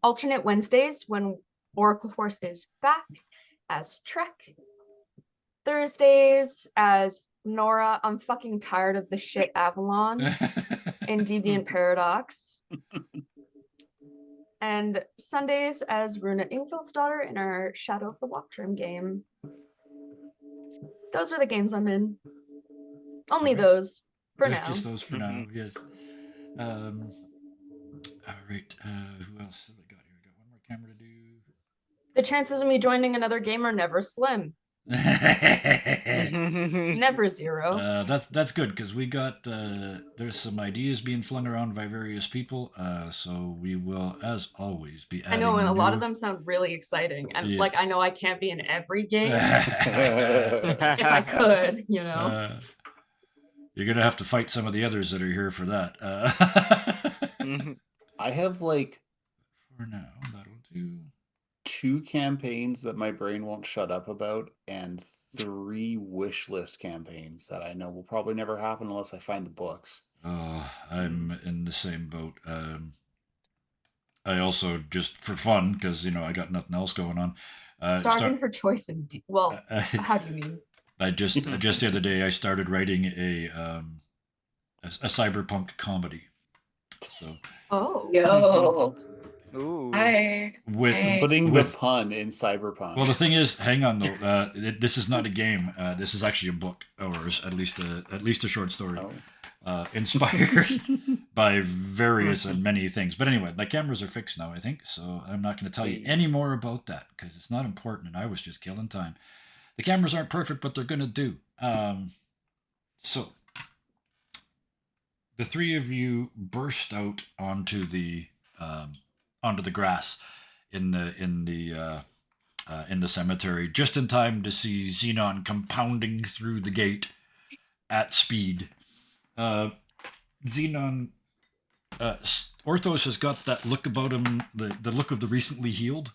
E: alternate Wednesdays when Oracle Force is back as Trek. Thursdays as Nora. I'm fucking tired of the shit Avalon in Deviant Paradox. And Sundays as Runa Ingfeld's daughter in our Shadow of the Walktrim game. Those are the games I'm in. Only
A: Okay.
E: those for now.
A: Just those for now. Yes. All right. Who else have I got here? I got one more camera to do.
E: The chances of me joining another game are never slim. Never zero.
A: That's good because we got there's some ideas being flung around by various people. So we will, as always, be
E: I
A: adding
E: know, and a lot of
A: new-
E: them sound really exciting. And
A: Yes.
E: like I know I can't be in every game if I could, you know.
A: You're gonna have to fight some of the others that are here for that.
D: I have like
A: For now, that'll do.
D: 2 campaigns that my brain won't shut up about, and 3 wish list campaigns that I know will probably never happen unless I find the books.
A: I'm in the same boat. I also, just for fun, because I got nothing else going on.
E: Starving for choice and well, how do you mean?
A: I just the other day I started writing a cyberpunk comedy. So
E: Oh.
B: Yo.
C: Ooh.
B: Hi.
A: with
B: Hey.
D: Putting
A: with
D: the pun in cyberpunk.
A: well, the thing is, hang on though. This is not a game. This is actually a book, or at least a short story.
D: Oh.
A: Inspired by various and many things. But anyway, my cameras are fixed now, I think, so I'm not going to tell you any more about that because it's not important and I was just killing time. The cameras aren't perfect, but they're going to do. So the 3 of you burst out onto the grass in the cemetery just in time to see Xenon come through the gate at speed. Xenon, Orthos has got that look about him, the look of the recently healed.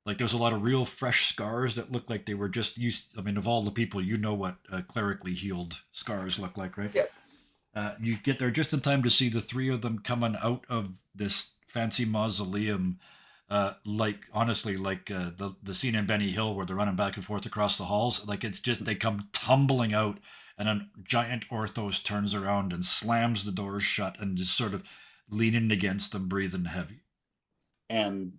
A: Like there's a lot of real fresh scars that look like they were just used. I mean, of all the people, you know what clerically healed scars look like, right?
E: Yeah.
A: You get there just in time to see the 3 of them coming out of this fancy mausoleum, like honestly, like the scene in Benny Hill where they're running back and forth across the halls. Like it's just they come tumbling out. And a giant Orthos turns around and slams the doors shut and just sort of leaning against them, breathing heavy.
D: And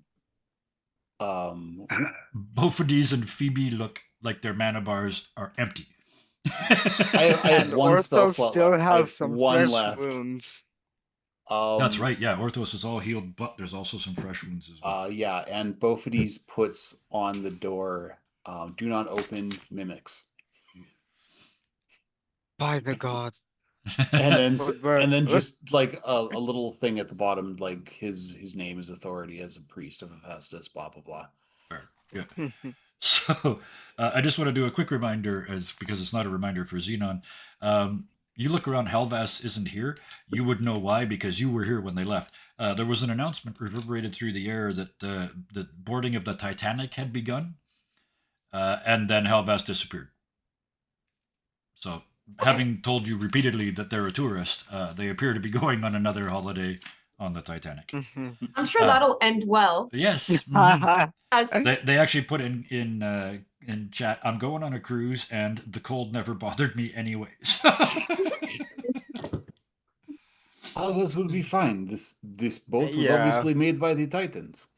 A: both of these and Phoebe look like their mana bars are empty.
D: I have
C: And
D: one spell
C: Ortho
D: slot
C: still
D: left. I
C: has
D: have
C: some
D: one
C: fresh
D: left.
C: wounds.
A: That's right. Yeah, Orthos is all healed, but there's also some fresh wounds as well.
D: Yeah, and Bofidis puts on the door, do not open mimics.
C: By the gods.
D: And
C: But
D: then just like a little thing at the bottom, like his name is authority as a priest of Hephaestus, blah blah blah.
A: Fair. Yeah. So I just want to do a quick reminder, because it's not a reminder for Xenon. You look around, Helvas isn't here. You would know why, because you were here when they left. There was an announcement reverberated through the air that the boarding of the Titanic had begun, and then Helvas disappeared. So, having told you repeatedly that they're a tourist, they appear to be going on another holiday on the Titanic.
E: I'm sure that'll end well.
A: Yes.
E: As
A: They actually put in chat, I'm going on a cruise and the cold never bothered me anyways.
D: Helvas will be fine. This boat was
C: Yeah.
D: obviously made by the Titans.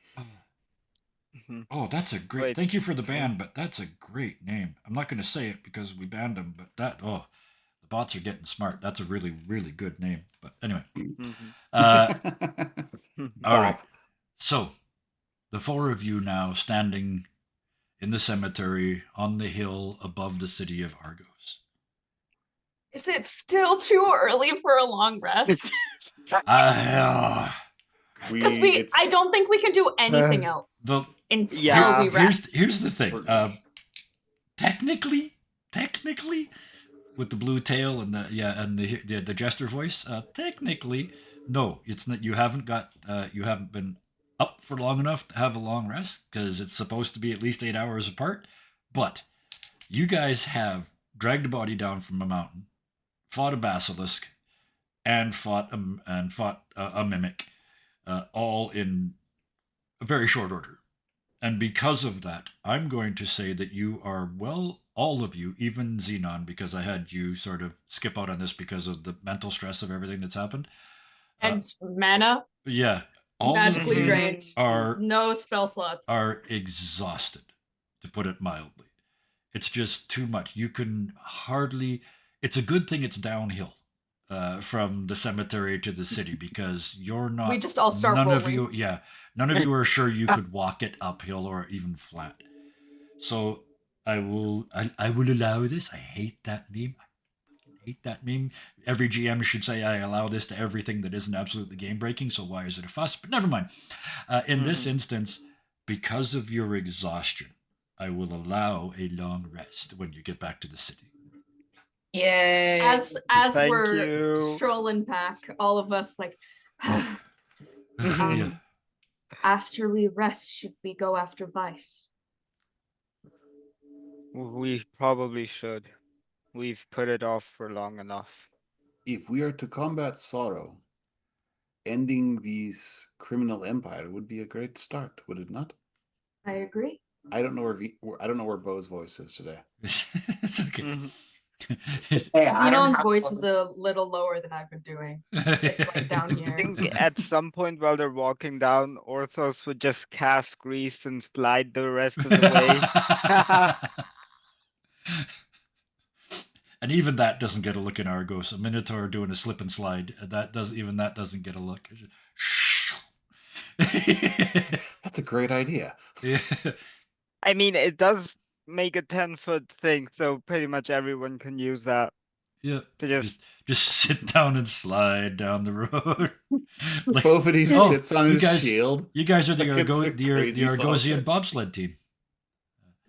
A: Oh, that's a great.
C: Wait.
A: Thank you for the ban, but that's a great name. I'm not going to say it because we banned them, but the bots are getting smart. That's a really, really good name. But anyway, all right. So, the four of you now standing in the cemetery on the hill above the city of Argos.
E: Is it still too early for a long rest? Because I don't think we can do anything else until
C: Yeah.
E: we rest.
A: Here's the thing. Technically, with the blue tail and the jester voice, technically, no, it's not. You haven't been up for long enough to have a long rest because it's supposed to be at least 8 hours apart. But you guys have dragged a body down from a mountain, fought a basilisk, and fought a mimic, all in a very short order. And because of that, I'm going to say that you are, well, all of you, even Xenon, because I had you sort of skip out on this because of the mental stress of everything that's happened.
E: And mana,
A: Yeah. All
E: magically
A: of you
E: drained.
A: are
E: No spell slots.
A: are exhausted, to put it mildly. It's just too much. You can hardly. It's a good thing it's downhill from the cemetery to the city because you're not.
E: We just all start
A: None
E: rolling.
A: of you, yeah, none of you are sure you could walk it uphill or even flat. So I will allow this. I hate that meme. I hate that meme. Every GM should say I allow this to everything that isn't absolutely game breaking. So why is it a fuss? But never mind. In this instance, because of your exhaustion, I will allow a long rest when you get back to the city.
B: Yay.
E: As
C: Thank
E: we're
C: you.
E: strolling back, all of us like,
A: Yeah.
E: after we rest, should we go after Vice?
C: We probably should. We've put it off for long enough.
D: If we are to combat sorrow, ending these criminal empire would be a great start, would it not?
E: I agree.
D: I don't know where Bo's voice is today.
A: It's okay.
C: Mhm.
E: Xenon's voice is a little lower than I've been doing. It's like down
C: I
E: here.
C: think at some point while they're walking down, Orthos would just cast grease and slide the rest of the way.
A: And even that doesn't get a look in Argos. A Minotaur doing a slip and slide, that doesn't get a look.
D: That's a great idea.
A: Yeah.
C: I mean, it does make a 10-foot thing, so pretty much everyone can use that
A: Yeah.
C: to just
A: Just sit down and slide down the road. Like,
D: Bovity
A: oh,
D: sits on
A: you
D: his
A: guys-
D: shield.
A: you guys are the
D: Like it's a
A: the
D: crazy
A: Argosian
D: sausage.
A: bobsled team.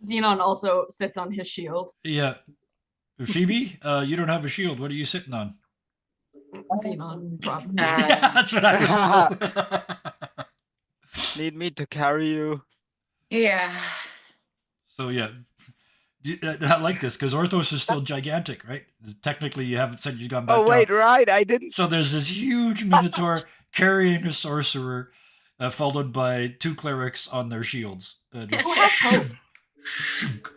E: Xenon also sits on his shield.
A: Yeah. Phoebe, you don't have a shield. What are you sitting on?
E: Xenon, probably.
A: Yeah, that's what I was.
C: need me to carry you.
B: Yeah.
A: So yeah, I like this because Orthos is still gigantic, right? Technically, you haven't said you've gone back
C: Oh wait,
A: down.
C: right, I didn't.
A: So there's this huge Minotaur carrying a sorcerer, followed by two clerics on their shields.
E: Who has hope?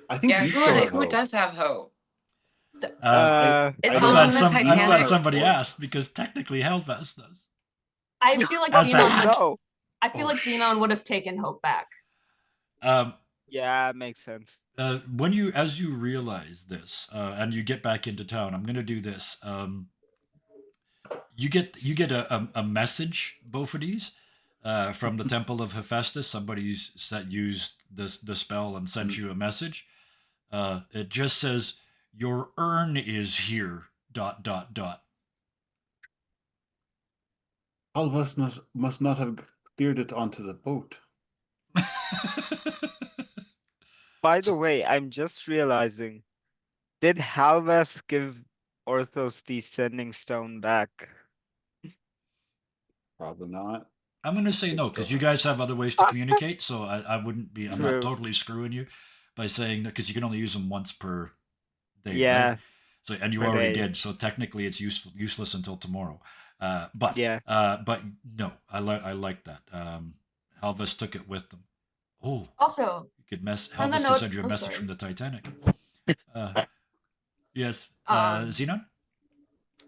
D: I think
B: Yeah,
D: you still have
B: who
D: hope.
B: does have hope?
E: Uh,
C: Uh,
B: It's
D: I
A: I'm
B: all
A: glad,
B: on the
A: I'm glad
B: Titanic.
A: somebody asked because technically Hellfest does.
E: I feel like
A: As a
E: Xenon.
A: hack.
C: no.
E: I feel like Xenon would have taken hope back.
C: Yeah, makes sense.
A: As you realize this, and you get back into town, I'm gonna do this. You get a message, Bophides, from the Temple of Hephaestus. Somebody's used the spell and sent you a message. It just says your urn is here. ...
D: All of us must not have cleared it onto the boat.
C: By the way, I'm just realizing, did Halvas give Orthos the sending stone back?
D: Probably not.
A: I'm gonna say
D: They
A: no
D: still
A: because you
D: have-
A: guys have other ways to communicate. So I wouldn't be. I'm not
C: True.
A: totally screwing you by saying that because you can only use them once per day.
C: Yeah.
A: Right? So and you
C: Per
A: already
C: day.
A: did. So technically, it's useless until tomorrow. But no, I like that. Halvis took it with them. Oh,
E: Also,
A: you could
E: On the
A: Halvis could
E: note-
A: send you a
E: oh,
A: message
E: sorry.
A: from the Titanic. Yes,
E: Um,
A: Xenon.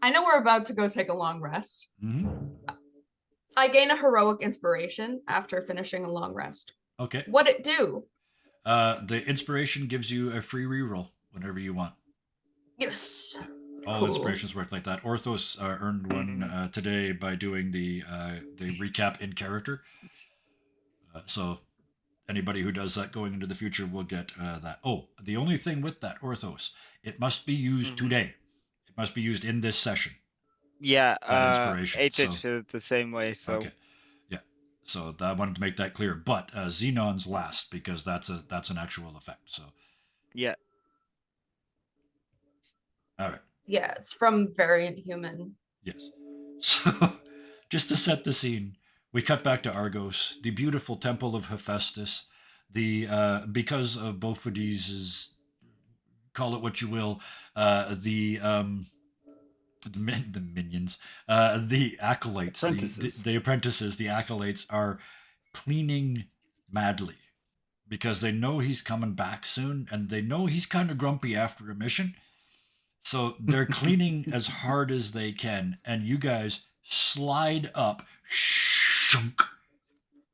E: I know we're about to go take a long rest.
A: Mm-hmm.
E: I gain a heroic inspiration after finishing a long rest.
A: Okay.
E: What'd it do?
A: The inspiration gives you a free reroll whenever you want.
E: Yes.
A: All
E: Cool.
A: inspirations work like that. Orthos earned one today by doing the recap in character. So Anybody who does that going into the future will get that. Oh, the only thing with that Orthos, it must be used today. It must be used in this session.
C: Yeah,
A: That inspiration.
C: HH is the same way, so.
A: Okay, yeah. So I wanted to make that clear. But Xenon's last because that's an actual effect. So
C: Yeah.
A: all right.
E: Yeah, it's from Variant Human.
A: Yes. So just to set the scene, we cut back to Argos, the beautiful temple of Hephaestus. The because of Bophides's, call it what you will, the minions, the acolytes,
D: Apprentices.
A: the apprentices, the acolytes are cleaning madly because they know he's coming back soon and they know he's kind of grumpy after a mission. So they're cleaning as hard as they can, and you guys slide up, shunk,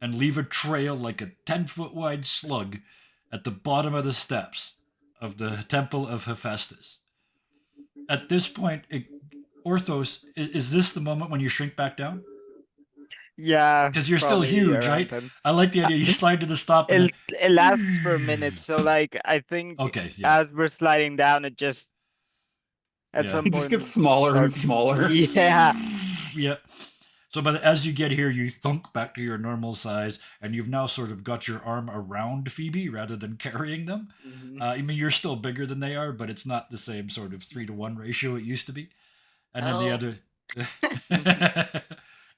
A: and leave a trail like a 10-foot wide slug at the bottom of the steps of the Temple of Hephaestus. At this point, Orthos, is this the moment when you shrink back down?
C: Yeah.
A: Because you're still
C: probably
A: huge,
C: around
A: right?
C: 10.
A: I like the idea. You slide to the stop and
C: It lasts for a minute, so like I think
A: okay, yeah,
C: as we're sliding down, it just at
A: Yeah.
C: some
D: It
C: point
D: just gets smaller and
C: starts-
D: smaller.
C: Yeah.
A: yeah. So, but as you get here, you thunk back to your normal size, and you've now sort of got your arm around Phoebe rather than carrying them.
C: Mhm.
A: I mean, you're still bigger than they are, but it's not the same sort of 3-to-1 ratio it used to be. And then the
B: Oh.
A: other, and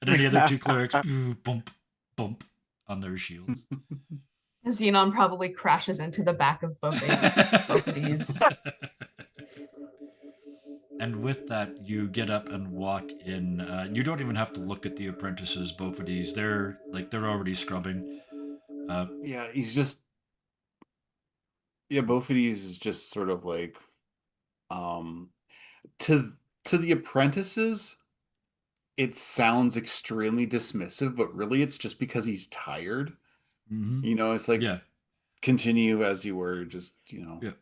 A: then the other two clerics, bump, bump on their shields.
E: Xenon probably crashes into the back of both of these.
A: And with that, you get up and walk in. You don't even have to look at the apprentices, both of these. They're already scrubbing.
D: Yeah, he's just. Yeah, both of these is just sort of like, um, to the apprentices, it sounds extremely dismissive, but really it's just because he's tired.
A: Mm-hmm.
D: You know, it's like,
A: Yeah.
D: continue as you were, just,
A: Yeah.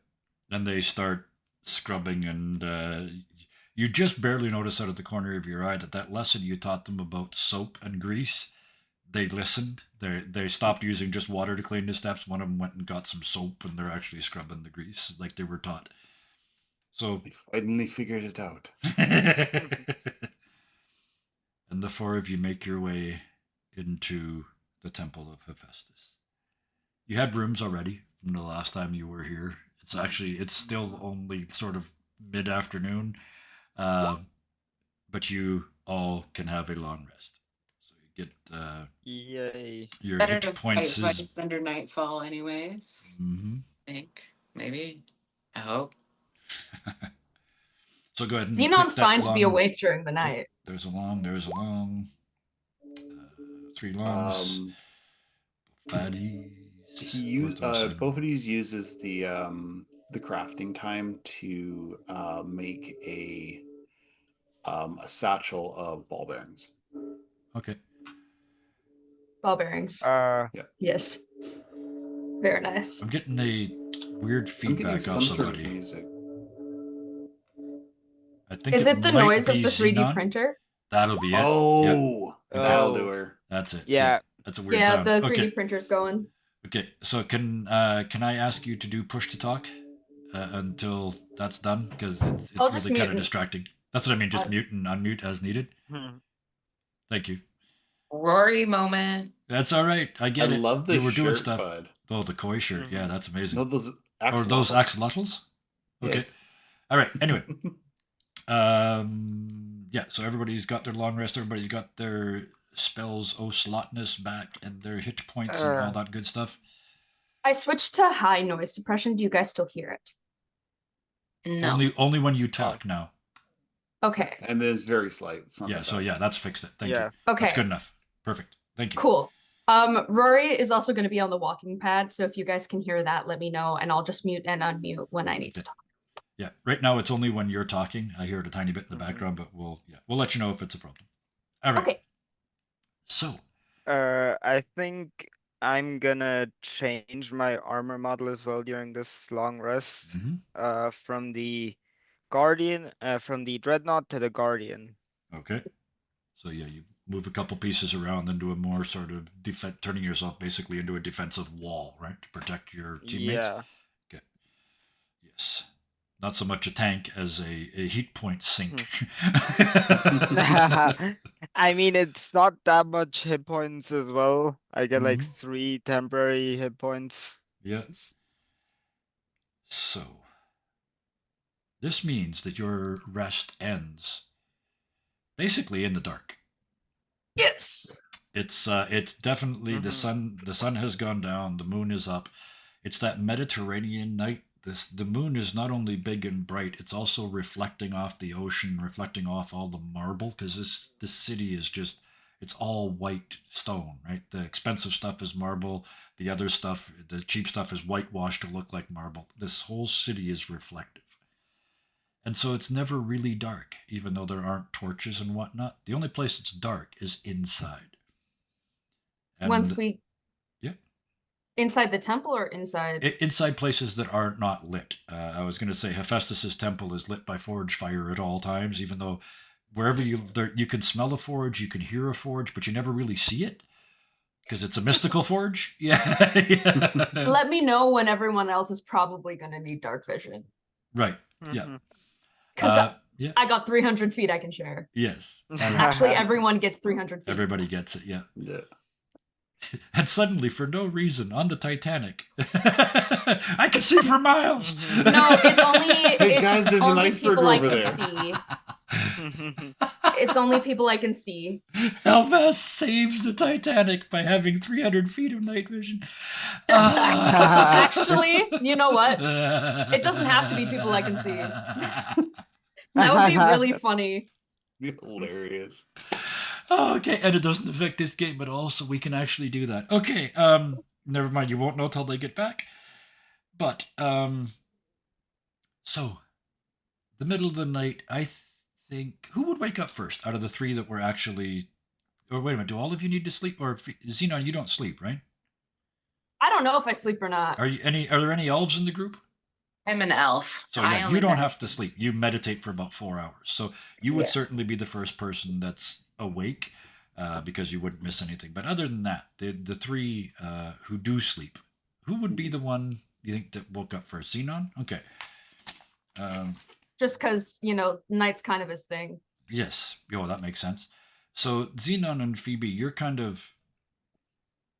A: And they start scrubbing, and you just barely notice out of the corner of your eye that lesson you taught them about soap and grease, they listened. They stopped using just water to clean the steps. One of them went and got some soap, and they're actually scrubbing the grease like they were taught. So
D: they finally figured it out.
A: And the four of you make your way into the Temple of Hephaestus. You had rooms already from the last time you were here. It's still only sort of mid-afternoon, but you all can have a long rest. So you get
C: Yay.
A: your
B: Better
A: hit
B: to fight
A: points.
B: Vice under nightfall, anyways.
A: Mm-hmm.
B: I think. Maybe. I hope.
A: So go ahead and
E: Xenon's
A: click that
E: fine to be
A: long-
E: awake during the night.
A: There's a long. 3 longs. Fatties.
D: Both of these uses the crafting time to make a satchel of ball bearings.
A: Okay.
E: Ball bearings. Yes. Very nice.
A: I'm getting a weird
D: I'm getting
A: feedback
D: some
A: off
D: sort of
A: somebody.
D: music.
A: I think
E: Is it the
A: might
E: noise of
A: be
E: the 3D
A: Xenon.
E: printer?
A: That'll be it. Yep,
D: Oh, that'll
C: Oh.
D: do her.
A: that's it.
C: Yeah.
A: That's a weird
E: Yeah,
A: sound.
E: the 3D
A: Okay.
E: printer's going.
A: Okay. So can I ask you to do push to talk until that's done, because it's
E: I'll just
A: really kind
E: mute
A: of
E: and-
A: distracting. That's what I mean. Just mute and unmute as needed.
C: Hmm.
A: Thank you.
B: Rory moment.
A: That's all right. I get
D: I
A: it.
D: love the
A: You were doing
D: shirt,
A: stuff.
D: bud.
A: Oh, the koi shirt. Yeah,
C: Mhm.
A: that's amazing.
D: No, those
A: Or those axolotls. Okay.
D: Yes.
A: All right. Anyway. Yeah, so everybody's got their long rest, everybody's got their spells Ocelotness back, and their hit points and all that good stuff.
E: I switched to high noise suppression. Do you guys still hear it?
B: No.
A: Only when you talk now.
E: Okay.
D: And it is very slight. It's not
A: Yeah,
D: that
A: so
D: bad.
A: yeah, that's fixed it. Thank
C: Yeah.
A: you.
E: Okay.
A: That's good enough. Perfect. Thank you.
E: Cool. Rory is also going to be on the walking pad, so if you guys can hear that, let me know, and I'll just mute and unmute when I need to talk.
A: Yeah, right now it's only when you're talking. I hear it a tiny bit in the
C: Mhm.
A: background, but we'll let you know if it's a problem. All right.
E: Okay.
A: So,
C: I think I'm gonna change my armor model as well during this long rest.
A: mhm.
C: From the Guardian, from the Dreadnought to the Guardian.
A: Okay. So yeah, you move a couple pieces around into a more sort of turning yourself basically into a defensive wall, right, to protect your teammates.
C: Yeah.
A: Okay. Yes. Not so much a tank as a heat point sink.
C: I mean, it's not that much hit points as well. I get like
A: Mhm.
C: 3 temporary hit points.
A: Yeah. So, this means that your rest ends basically in the dark.
E: Yes.
A: It's definitely the
C: Mhm.
A: sun has gone down, the moon is up. It's that Mediterranean night. The moon is not only big and bright, it's also reflecting off the ocean, reflecting off all the marble, because this city is just, it's all white stone, right? The expensive stuff is marble, the other stuff, the cheap stuff is whitewashed to look like marble. This whole city is reflective. And so it's never really dark, even though there aren't torches and whatnot. The only place it's dark is inside.
E: Once
A: And
E: we
A: yeah,
E: inside the temple or inside?
A: inside places that are not lit. I was going to say Hephaestus's temple is lit by forge fire at all times, even though wherever you can smell a forge, you can hear a forge, but you never really see it because it's a mystical forge. Yeah. Yeah.
E: Let me know when everyone else is probably gonna need dark vision.
A: Right. Yeah.
C: Mhm.
E: Because
A: Yeah.
E: I got 300 feet I can share.
A: Yes.
E: Actually, everyone gets 300 feet.
A: Everybody gets it. Yeah.
D: Yeah.
A: And suddenly, for no reason, on the Titanic, I can see for miles.
E: No, it's only
D: Hey, guys, there's an
E: only
D: iceberg
E: people I
D: over
E: can
D: there.
E: see. It's only people I can see.
A: Helvast saves the Titanic by having 300 feet of night vision.
E: Actually, you know what? It doesn't have to be people I can see. That would be really funny.
D: Hilarious.
A: Oh, okay, and it doesn't affect this game at all, so we can actually do that. Okay, never mind, you won't know till they get back. But, so, the middle of the night, I think, who would wake up first out of the three that were actually, or wait a minute, do all of you need to sleep? Or, Xenon, you don't sleep, right?
E: I don't know if I sleep or not.
A: Are there any elves in the group?
B: I'm an elf.
A: So
B: I
A: yeah,
B: only
A: you don't have to
B: meditate.
A: sleep. You meditate for about 4 hours. So you would
B: Yeah.
A: certainly be the first person that's awake because you wouldn't miss anything. But other than that, the three who do sleep, who would be the one you think that woke up first? Xenon? Okay.
E: Just because, night's kind of his thing.
A: Yes. Oh, that makes sense. So Xenon and Phoebe, you're kind of,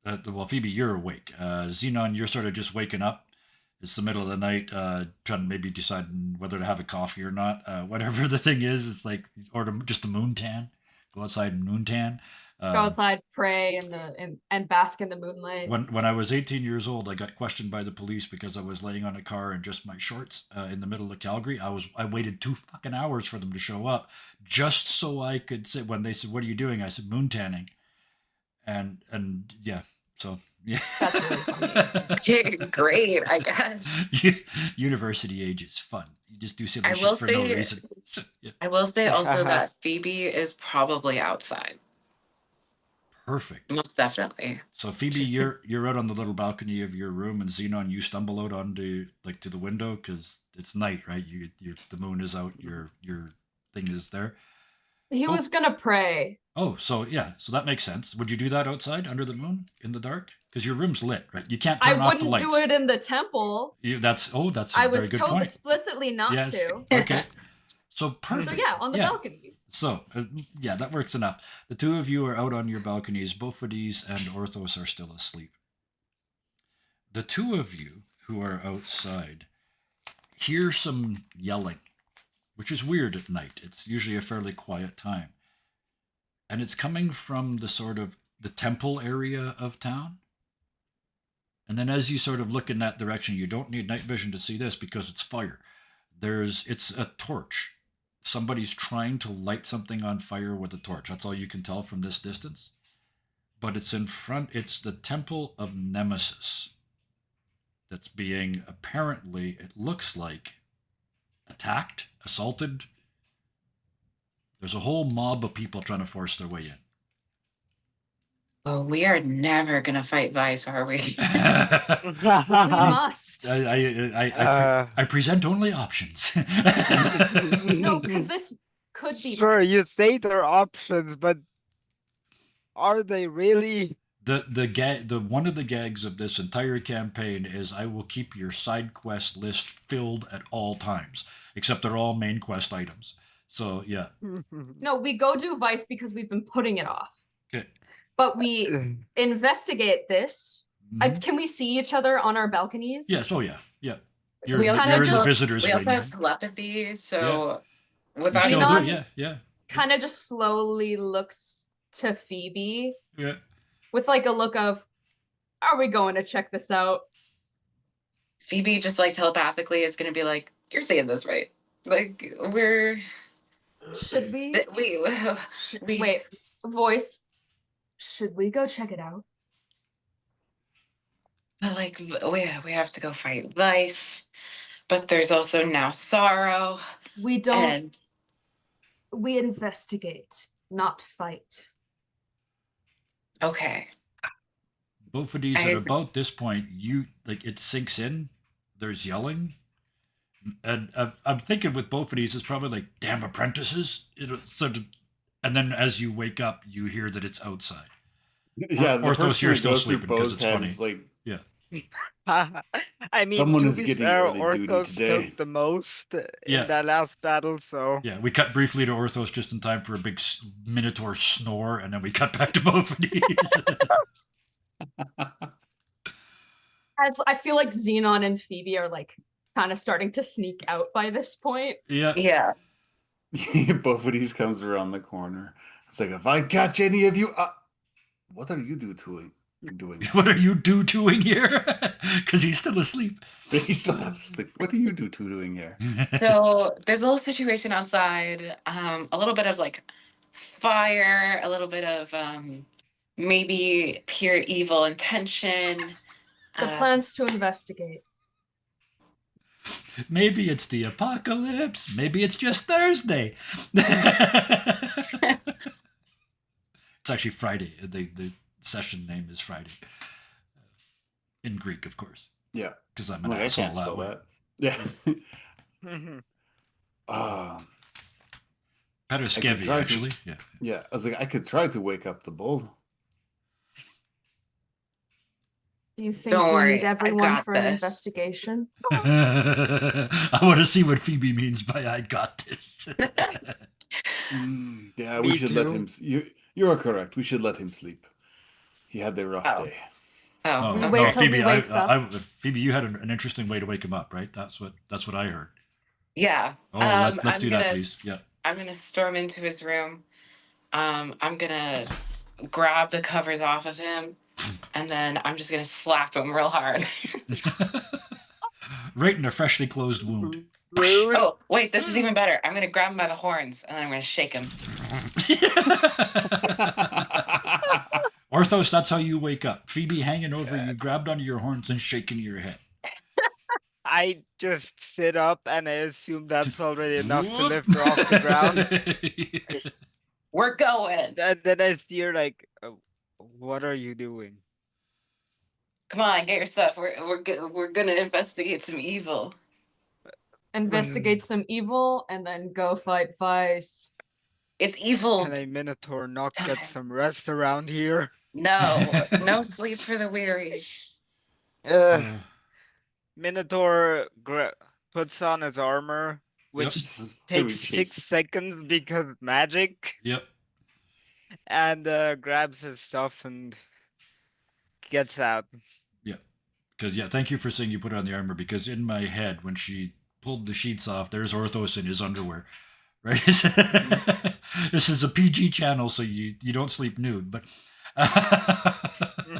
A: well, Phoebe, you're awake. Xenon, you're sort of just waking up. It's the middle of the night, trying to maybe decide whether to have a coffee or not. Whatever the thing is, it's like, or just a moon tan. Go outside and moon tan.
E: Go outside, pray, and bask in the moonlight.
A: When I was 18 years old, I got questioned by the police because I was laying on a car in just my shorts in the middle of Calgary. I waited 2 fucking hours for them to show up just so I could sit. When they said, "What are you doing?" I said, "Moon tanning," and yeah. So yeah,
E: That's really funny.
B: Great, I guess.
A: University age is fun. You just do silly
B: I
A: shit
B: will
A: for no
B: say-
A: reason. So, yeah.
B: I will say also that Phoebe is probably outside.
A: Perfect.
B: Most definitely.
A: So Phoebe, you're out on the little balcony of your room, and Xenon, you stumble out onto to the window because it's night, right? The moon is out. Your thing is there.
E: He
A: Oh.
E: was gonna pray.
A: Oh, so yeah, so that makes sense. Would you do that outside under the moon in the dark? Because your room's lit, right? You can't
E: I
A: turn off the
E: wouldn't
A: lights.
E: do it in the temple.
A: That's a
E: I
A: very
E: was
A: good
E: told
A: point.
E: explicitly not
A: Yes.
E: to.
A: Okay. So
E: So
A: perfect.
E: yeah, on the
A: Yeah.
E: balcony.
A: So, yeah, that works enough. The two of you are out on your balconies. Bophides and Orthos are still asleep. The two of you who are outside hear some yelling, which is weird at night. It's usually a fairly quiet time. And it's coming from the sort of the temple area of town. And then as you sort of look in that direction, you don't need night vision to see this because it's fire. It's a torch. Somebody's trying to light something on fire with a torch. That's all you can tell from this distance. But it's the temple of Nemesis that's being apparently, it looks like, attacked, assaulted. There's a whole mob of people trying to force their way in.
B: Well, we are never gonna fight Vice, are we?
E: We must.
A: I present only options.
E: No, because this could be.
C: Sure, you
E: nice.
C: say there are options, but Are they really?
A: The one of the gags of this entire campaign is I will keep your side quest list filled at all times, except they're all main quest items. So yeah.
E: No, we go do Vice because we've been putting it off.
A: Okay.
E: But we investigate this.
A: Mhm.
E: Can we see each other on our balconies?
A: Yes. Oh yeah. Yeah. You're,
B: We also
E: Kinda
A: you're in the
E: just-
A: visitors
B: We also
A: wing.
B: have telepathy, so
A: You
B: without
A: still
E: Xenon-
A: do. Yeah.
E: Kind of just slowly looks to Phoebe
A: Yeah.
E: with like a look of, are we going to check this out?
B: Phoebe just like telepathically is gonna be like, "You're saying this right." Like
E: Should we?
B: we
E: Wait, voice. Should we go check it out?
B: but like we have to go fight Vice, but there's also now Sorrow,
E: We don't.
B: and
E: We investigate, not fight.
B: okay,
A: Both of these
B: I
A: at
B: agree.
A: about this point, you like it sinks in. There's yelling, and I'm thinking with both of these, it's probably like damn apprentices. And then as you wake up, you hear that it's outside.
D: Yeah, the
A: Orthos,
D: first
A: you're
D: thing that
A: still
D: goes through
A: sleeping 'cause
D: Bo's
A: it's
D: head
A: funny.
D: is like,
C: I mean,
D: Someone
C: to
D: is
C: be
D: getting
C: fair,
D: early duty
C: Orthos
D: today.
C: took the most
A: Yeah.
C: in that last battle, so
A: Yeah, we cut briefly to Orthos just in time for a big Minotaur snore, and then we cut back to both of these.
E: As I feel like Xenon and Phoebe are like kind of starting to sneak out by this point.
A: Yeah.
B: Yeah,
D: both of these comes around the corner. It's like, if I catch any of you, what are you doing?
A: What are you doing here? Because he's still asleep.
D: He still have sleep. What are you doing here?
B: so there's a little situation outside, a little bit of like fire, a little bit of maybe pure evil intention.
E: The plan's to investigate.
A: Maybe it's the apocalypse. Maybe it's just Thursday. It's actually Friday. The session name is Friday. In Greek, of course.
D: Yeah.
A: Because I'm
D: I'm
A: an
D: like, I
A: asshole
D: can't
A: that
D: spell
A: way.
D: that. Yeah.
A: Paraskevi,
D: try to-
A: actually. Yeah.
D: Yeah. I was like, I could try to wake up the bull.
E: You think
B: Don't
E: we
B: worry,
E: need
B: I
E: everyone
B: got
E: for an
B: this.
E: investigation?
A: I want to see what Phoebe means by I got this.
D: Yeah,
C: Me
D: we should let
C: too.
D: him. You are correct. We should let him sleep. He had a rough
B: Oh.
D: day.
B: Oh,
E: We
A: no,
E: wait till
A: Phoebe,
E: he wakes up.
A: Phoebe, you had an interesting way to wake him up, right? That's what I heard.
B: yeah.
A: Oh, let's
B: I'm
A: do that,
B: gonna-
A: please. Yeah.
B: I'm gonna storm into his room. I'm gonna grab the covers off of him, and then I'm just gonna slap him real hard.
A: Right in a freshly closed wound.
C: Rude.
B: Oh, wait, this is even better. I'm gonna grab him by the horns, and then I'm gonna shake him.
A: Orthos, that's how you wake up. Phoebe hanging over you, grabbed onto your horns and shaking your head.
C: I just sit up and I assume that's already enough to lift her off the ground.
B: We're going.
C: And then I hear like, what are you doing?
B: Come on, get your stuff. We're gonna investigate some evil.
E: Investigate some evil and then go fight Vice.
B: It's evil.
C: Can a Minotaur not get
B: Time.
C: some rest around here?
B: No sleep for the weary.
C: Minotaur puts on his armor, which
D: This is very
C: takes 6
D: chasing.
C: seconds because magic,
A: Yep.
C: and grabs his stuff and gets out.
A: Because thank you for saying you put on the armor. Because in my head, when she pulled the sheets off, there's Orthos in his underwear. Right. This is a PG channel, so you don't sleep nude. But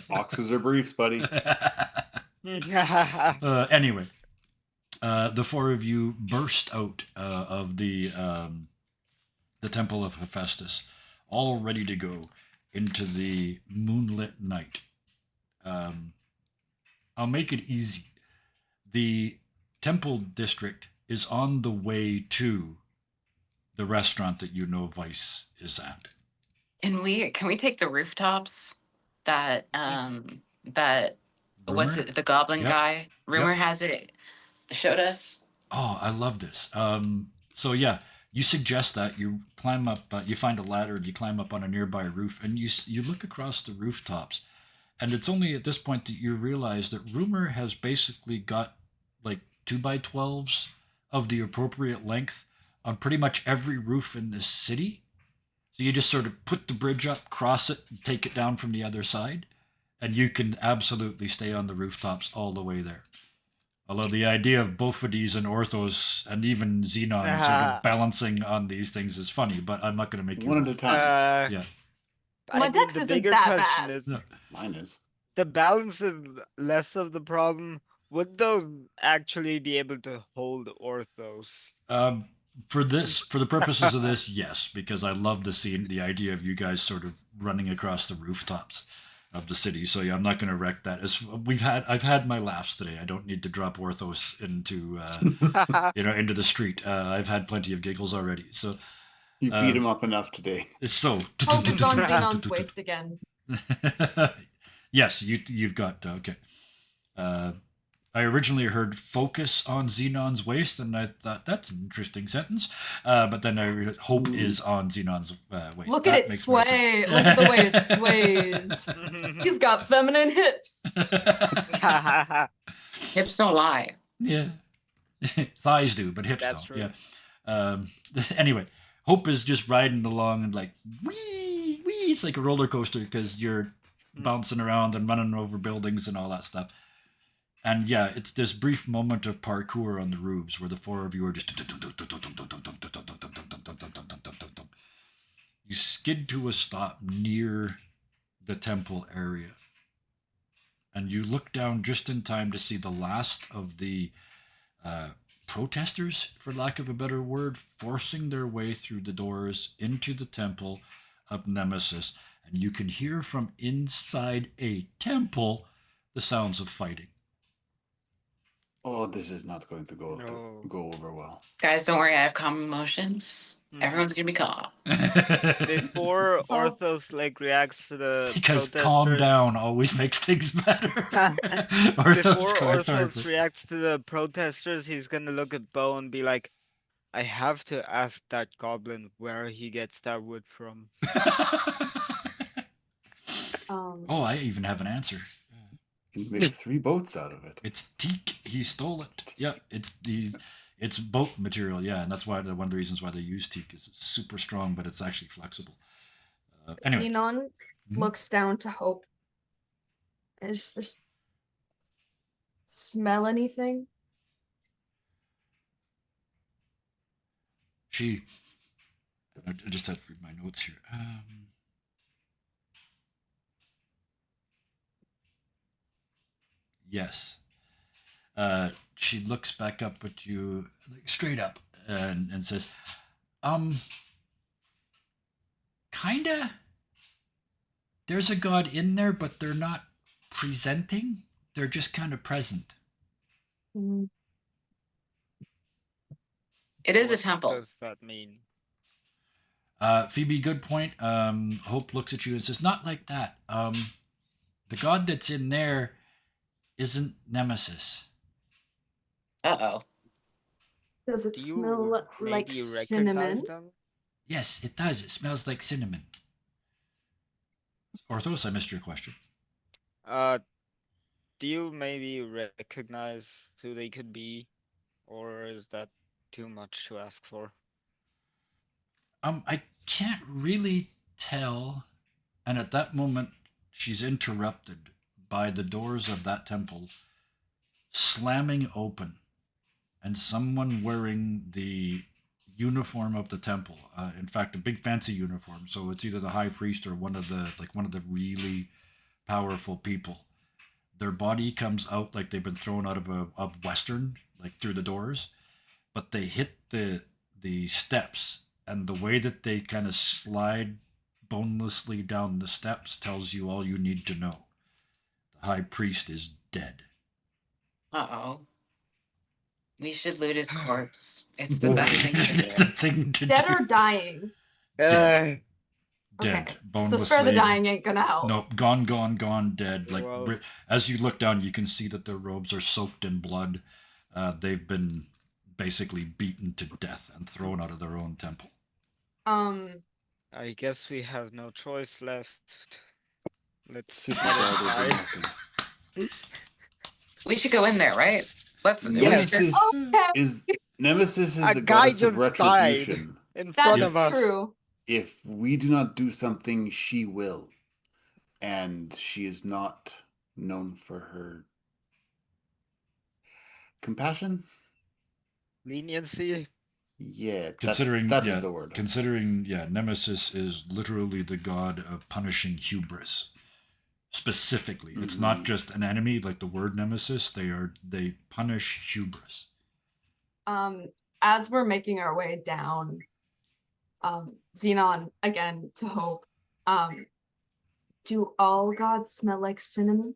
D: Boxers are briefs, buddy.
A: Anyway, the four of you burst out of the Temple of Hephaestus, all ready to go into the moonlit night. I'll make it easy. The temple district is on the way to the restaurant that you know Vice is at.
B: Can we take the rooftops that what's
A: Rumor?
B: it, the goblin
A: Yep.
B: guy? Rumor has it showed us.
A: Oh, I love this. So You suggest that you climb up, you find a ladder, and you climb up on a nearby roof, and you look across the rooftops, and it's only at this point that you realize that rumor has basically got like 2x12s of the appropriate length on pretty much every roof in this city. So you just sort of put the bridge up, cross it, and take it down from the other side, and you can absolutely stay on the rooftops all the way there. Although the idea of Bophades and Orthos and even Xenon sort of balancing on these things is funny, but I'm not going to make you
D: One at
A: roll.
D: a time.
A: Yeah.
E: My
C: I think
E: dex
C: the
E: isn't
C: bigger
E: that
C: question
E: bad.
C: is
A: No.
D: Mine is.
C: the balance is less of the problem. Would those actually be able to hold Orthos?
A: For the purposes of this, yes, because I love to see the idea of you guys sort of running across the rooftops of the city. So yeah, I'm not going to wreck that. I've had my laughs today. I don't need to drop Orthos into into the street. I've had plenty of giggles already. So
D: You beat him up enough today.
A: it's so.
E: Hope is on Xenon's waist again.
A: Yes, you've got okay. I originally heard focus on Xenon's waist, and I thought that's an interesting sentence. But then I read hope is on Xenon's waist.
E: Look
A: That
E: at it
A: makes more
E: sway.
A: sense.
E: Look at the way it sways. He's got feminine hips.
B: Hips don't lie.
A: Yeah. Thighs do, but hips
C: That's
A: don't.
C: true.
A: Yeah. Anyway, Hope is just riding along and like wee wee. It's like a roller coaster because you're bouncing around and running over buildings and all that stuff. And yeah, it's this brief moment of parkour on the roofs where the four of you are just. You skid to a stop near the temple area. And you look down just in time to see the last of the protesters, for lack of a better word, forcing their way through the doors into the temple of Nemesis. And you can hear from inside a temple the sounds of fighting.
D: Oh, this is not going to go
C: No.
D: go over well.
B: Guys, don't worry. I have calm emotions. Everyone's gonna be calm.
C: Before
E: Oh.
C: Orthos like reacts to the
A: Because
C: protesters,
A: calm down always makes things better.
C: before
A: sorry
C: Orthos
A: for-
C: reacts to the protesters, he's gonna look at Bo and be like, I have to ask that goblin where he gets that wood from.
A: Oh, I even have an answer.
D: You can make 3 boats out of it.
A: It's teak. He stole it. Yeah, it's boat material. Yeah, and that's why one of the reasons why they use teak is it's super strong, but it's actually flexible. Anyway,
E: Xenon
A: Mhm.
E: looks down to Hope. Is just smell anything?
A: I just had to read my notes here. Yes. She looks back up at you, like straight up, and says, kinda. There's a god in there, but they're not presenting. They're just kind of present.
E: Mm,
B: It is a
C: What
B: temple.
C: does that mean?
A: Phoebe, good point. Hope looks at you and says, not like that. The god that's in there isn't Nemesis.
B: Uh-oh.
E: Does it
C: Do you
E: smell like
C: maybe recognize
E: cinnamon?
C: them?
A: Yes, it does. It smells like cinnamon. Orthos, I missed your question.
C: Do you maybe recognize who they could be? Or is that too much to ask for?
A: I can't really tell. And at that moment, she's interrupted by the doors of that temple slamming open and someone wearing the uniform of the temple. In fact, a big fancy uniform. So it's either the high priest or one of the really powerful people. Their body comes out like they've been thrown out of a western, like through the doors, but they hit the steps, and the way that they kind of slide bonelessly down the steps tells you all you need to know. The high priest is dead.
B: Uh-oh. We should loot his corpse. It's the best thing
A: It's
B: to
A: the
B: do.
A: thing to
E: Dead
A: do.
E: or dying?
A: Dead.
E: Okay.
A: Dead.
E: So
A: Bonelessly.
E: spare the dying ain't gonna help.
A: Nope, gone, dead. Like
C: Well-
A: as you look down, you can see that their robes are soaked in blood. They've been basically beaten to death and thrown out of their own temple.
C: I guess we have no choice left. Let's
D: Sit
C: let it
D: beside her, do
C: die.
D: nothing.
B: We should go in there, right? Let's.
C: Yes.
D: Nemesis
E: Okay.
D: is Nemesis is
C: A
D: the
C: guy
D: goddess of
C: just died
D: retribution.
C: in front
E: That's
C: of us.
E: true.
D: If we do not do something, she will. And she is not known for her compassion.
C: Leniency.
D: Yeah,
A: Considering
D: that
A: yeah,
D: is the word.
A: Considering Nemesis is literally the god of punishing hubris. Specifically, it's not just an enemy like the word Nemesis. They punish hubris.
E: As we're making our way down, Xenon again to Hope. Do all gods smell like cinnamon?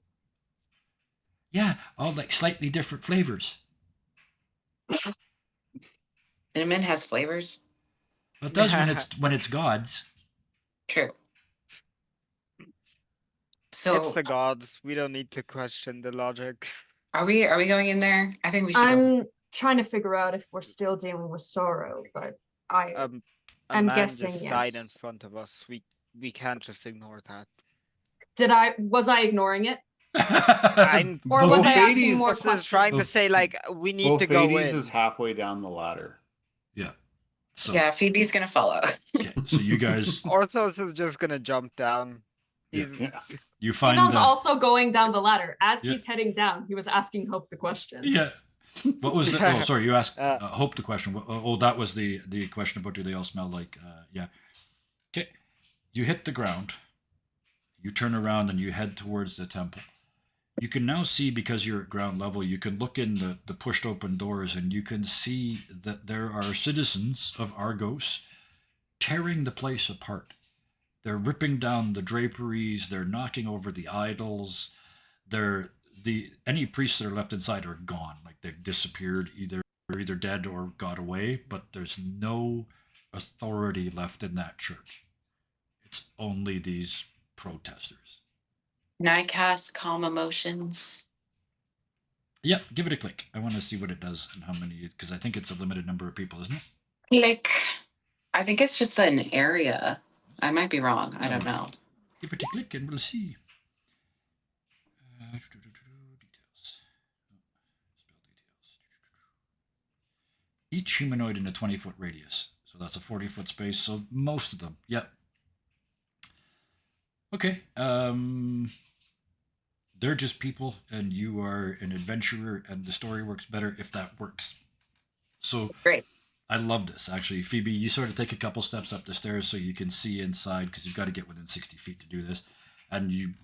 A: Yeah, all like slightly different flavors.
B: Cinnamon has flavors.
A: Well, it does when it's gods.
B: True. So
C: It's the gods. We don't need to question the logic.
B: are we going in there? I think we should go.
E: I'm trying to figure out if we're still dealing with sorrow, but
C: A
E: I'm
C: man
E: guessing
C: just died in
E: yes.
C: front of us. We can't just ignore that.
E: Was I ignoring it?
C: I'm
E: Or was I asking
D: Bophates-
E: more
C: was
E: questions?
C: trying to say like we need to go
D: Bophates
C: in.
D: is halfway down the ladder.
A: Yeah. So,
B: Yeah, Phoebe's gonna follow.
A: okay, so you guys,
C: Orthos is just gonna jump down.
A: Yeah.
C: He's-
D: Yeah.
A: you find
E: Xenon's
A: the,
E: also going down the ladder. As
A: Yeah.
E: he's heading down, he was asking Hope the question.
A: yeah. What was it? Oh, sorry, you asked Hope the question. Oh, that was the question about do they all smell like? Yeah. Okay. You hit the ground. You turn around and you head towards the temple. You can now see, because you're at ground level, you can look in the pushed open doors and you can see that there are citizens of Argos tearing the place apart. They're ripping down the draperies, they're knocking over the idols. Any priests that are left inside are gone, like they've disappeared, either dead or got away, but there's no authority left in that church. It's only these protesters.
B: Can I cast calm emotions?
A: Yep, give it a click. I want to see what it does and how many, because I think it's a limited number of people, isn't it?
B: Like, I think it's just an area. I might be wrong. I don't know.
A: Give it a click and we'll see. Details. Spell details. Each humanoid in a 20-foot radius. So that's a 40-foot space. So most of them. Yep. Okay. They're just people, and you are an adventurer, and the story works better if that works. So
B: Great.
A: I love this, actually. Phoebe, you sort of take a couple steps up the stairs so you can see inside, because you've got to get within 60 feet to do this. And you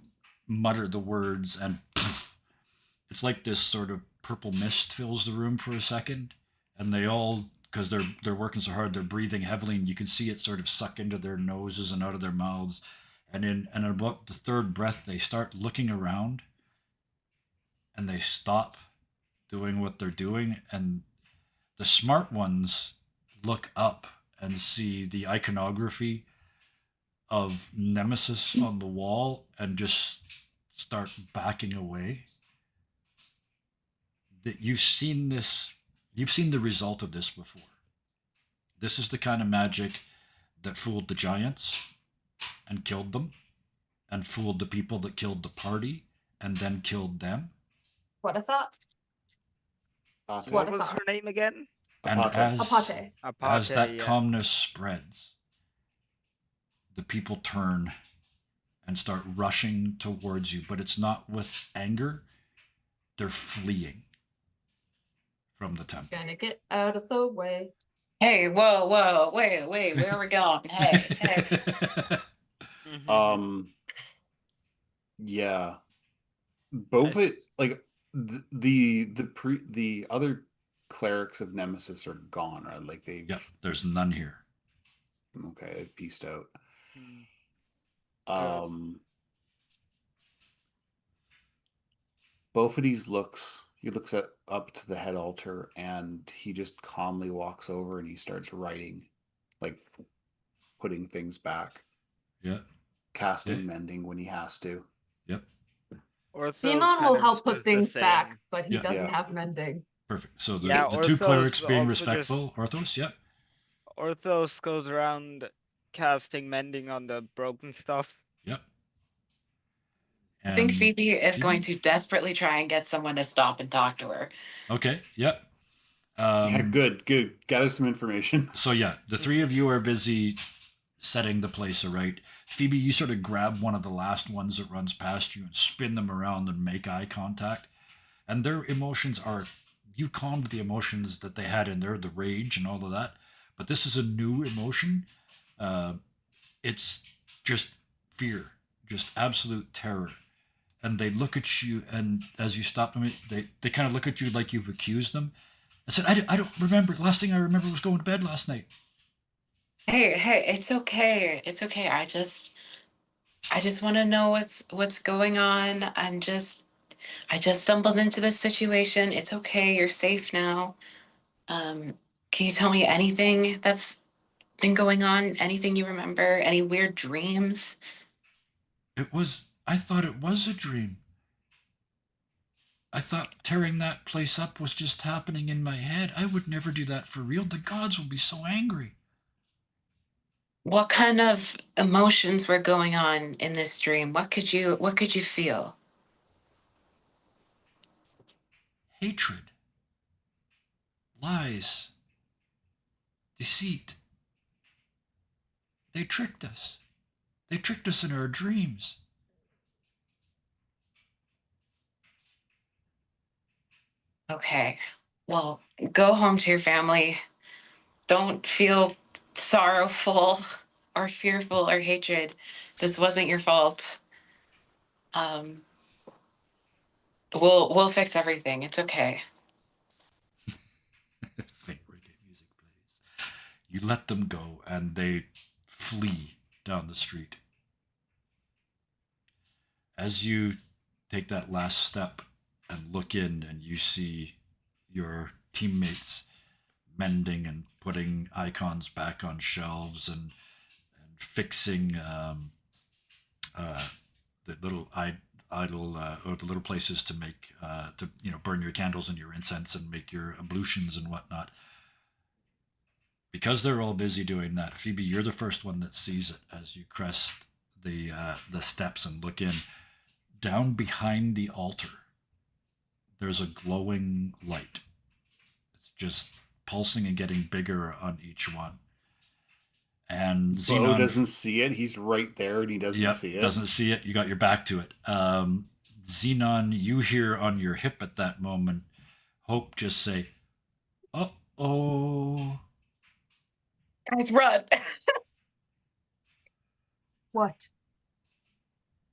A: mutter the words, and it's like this sort of purple mist fills the room for a second. And they all, because they're working so hard, they're breathing heavily, and you can see it sort of suck into their noses and out of their mouths. And in about the third breath, they start looking around, and they stop doing what they're doing. And the smart ones look up and see the iconography of Nemesis on the wall and just start backing away. That you've seen the result of this before. This is the kind of magic that fooled the giants and killed them, and fooled the people that killed the party and then killed them.
E: What I thought?
D: Apate.
C: What was her name again?
A: And
D: Apate.
E: Apate.
A: as that
C: yeah.
A: calmness spreads, the people turn and start rushing towards you, but it's not with anger. They're fleeing from the temple.
E: Gonna get out of the way.
B: Hey, whoa, wait, where are we going? Hey.
C: Mhm.
D: Yeah. Both it like the other clerics of Nemesis are gone, right? Like they've
A: Yep, there's none here.
D: okay, they've pieced out.
C: Mm.
D: Bophates looks up to the head altar, and he just calmly walks over and he starts writing, like putting things back,
A: Yep,
D: casting
A: Yeah.
D: mending when he has to.
A: yep.
C: Orthos
E: Xenon
C: kind
E: will
C: of
E: help put
C: does the
E: things back,
C: same.
E: but he
A: Yeah.
E: doesn't
D: Yeah.
E: have mending.
A: Perfect. So the,
C: Yeah,
A: the two
C: Orthos
A: clerics being
C: also
A: respectful. Orthos, yeah.
C: Orthos goes around casting mending on the broken stuff.
A: Yep.
B: I think
A: And
B: Phoebe is
A: Phoebe?
B: going to desperately try and get someone to stop and talk to her.
A: Okay, yep.
D: Yeah, good. Gather some information.
A: So yeah, the three of you are busy setting the place aright. Phoebe, you sort of grab one of the last ones that runs past you and spin them around and make eye contact. And their emotions are, you calmed the emotions that they had in there, the rage and all of that. But this is a new emotion. It's just fear, just absolute terror. And they look at you, and as you stop them, they kind of look at you like you've accused them. I said, I don't remember. The last thing I remember was going to bed last night.
B: Hey, it's okay. It's okay. I just want to know what's going on. I just stumbled into this situation. It's okay. You're safe now. Um, can you tell me anything that's been going on? Anything you remember? Any weird dreams?
A: I thought it was a dream. I thought tearing that place up was just happening in my head. I would never do that for real. The gods will be so angry.
B: What kind of emotions were going on in this dream? What could you feel?
A: Hatred, lies, deceit. They tricked us. They tricked us in our dreams.
B: Okay. Well, go home to your family. Don't feel sorrowful or fearful or hatred. This wasn't your fault. Um, we'll fix everything. It's okay.
A: Fake reggae music plays. You let them go, and they flee down the street. As you take that last step and look in, and you see your teammates mending and putting icons back on shelves and fixing the little idol or the little places to make to burn your candles and your incense and make your ablutions and whatnot. Because they're all busy doing that, Phoebe, you're the first one that sees it as you crest the steps and look in. Down behind the altar, there's a glowing light. It's just pulsing and getting bigger on each one. And
D: Bo
A: Xenon
D: doesn't see it. He's right there and he doesn't see it.
A: Doesn't see it. You got your back to it. Xenon, you hear on your hip at that moment Hope just say, "Uh-oh."
B: Guys, run!
E: What?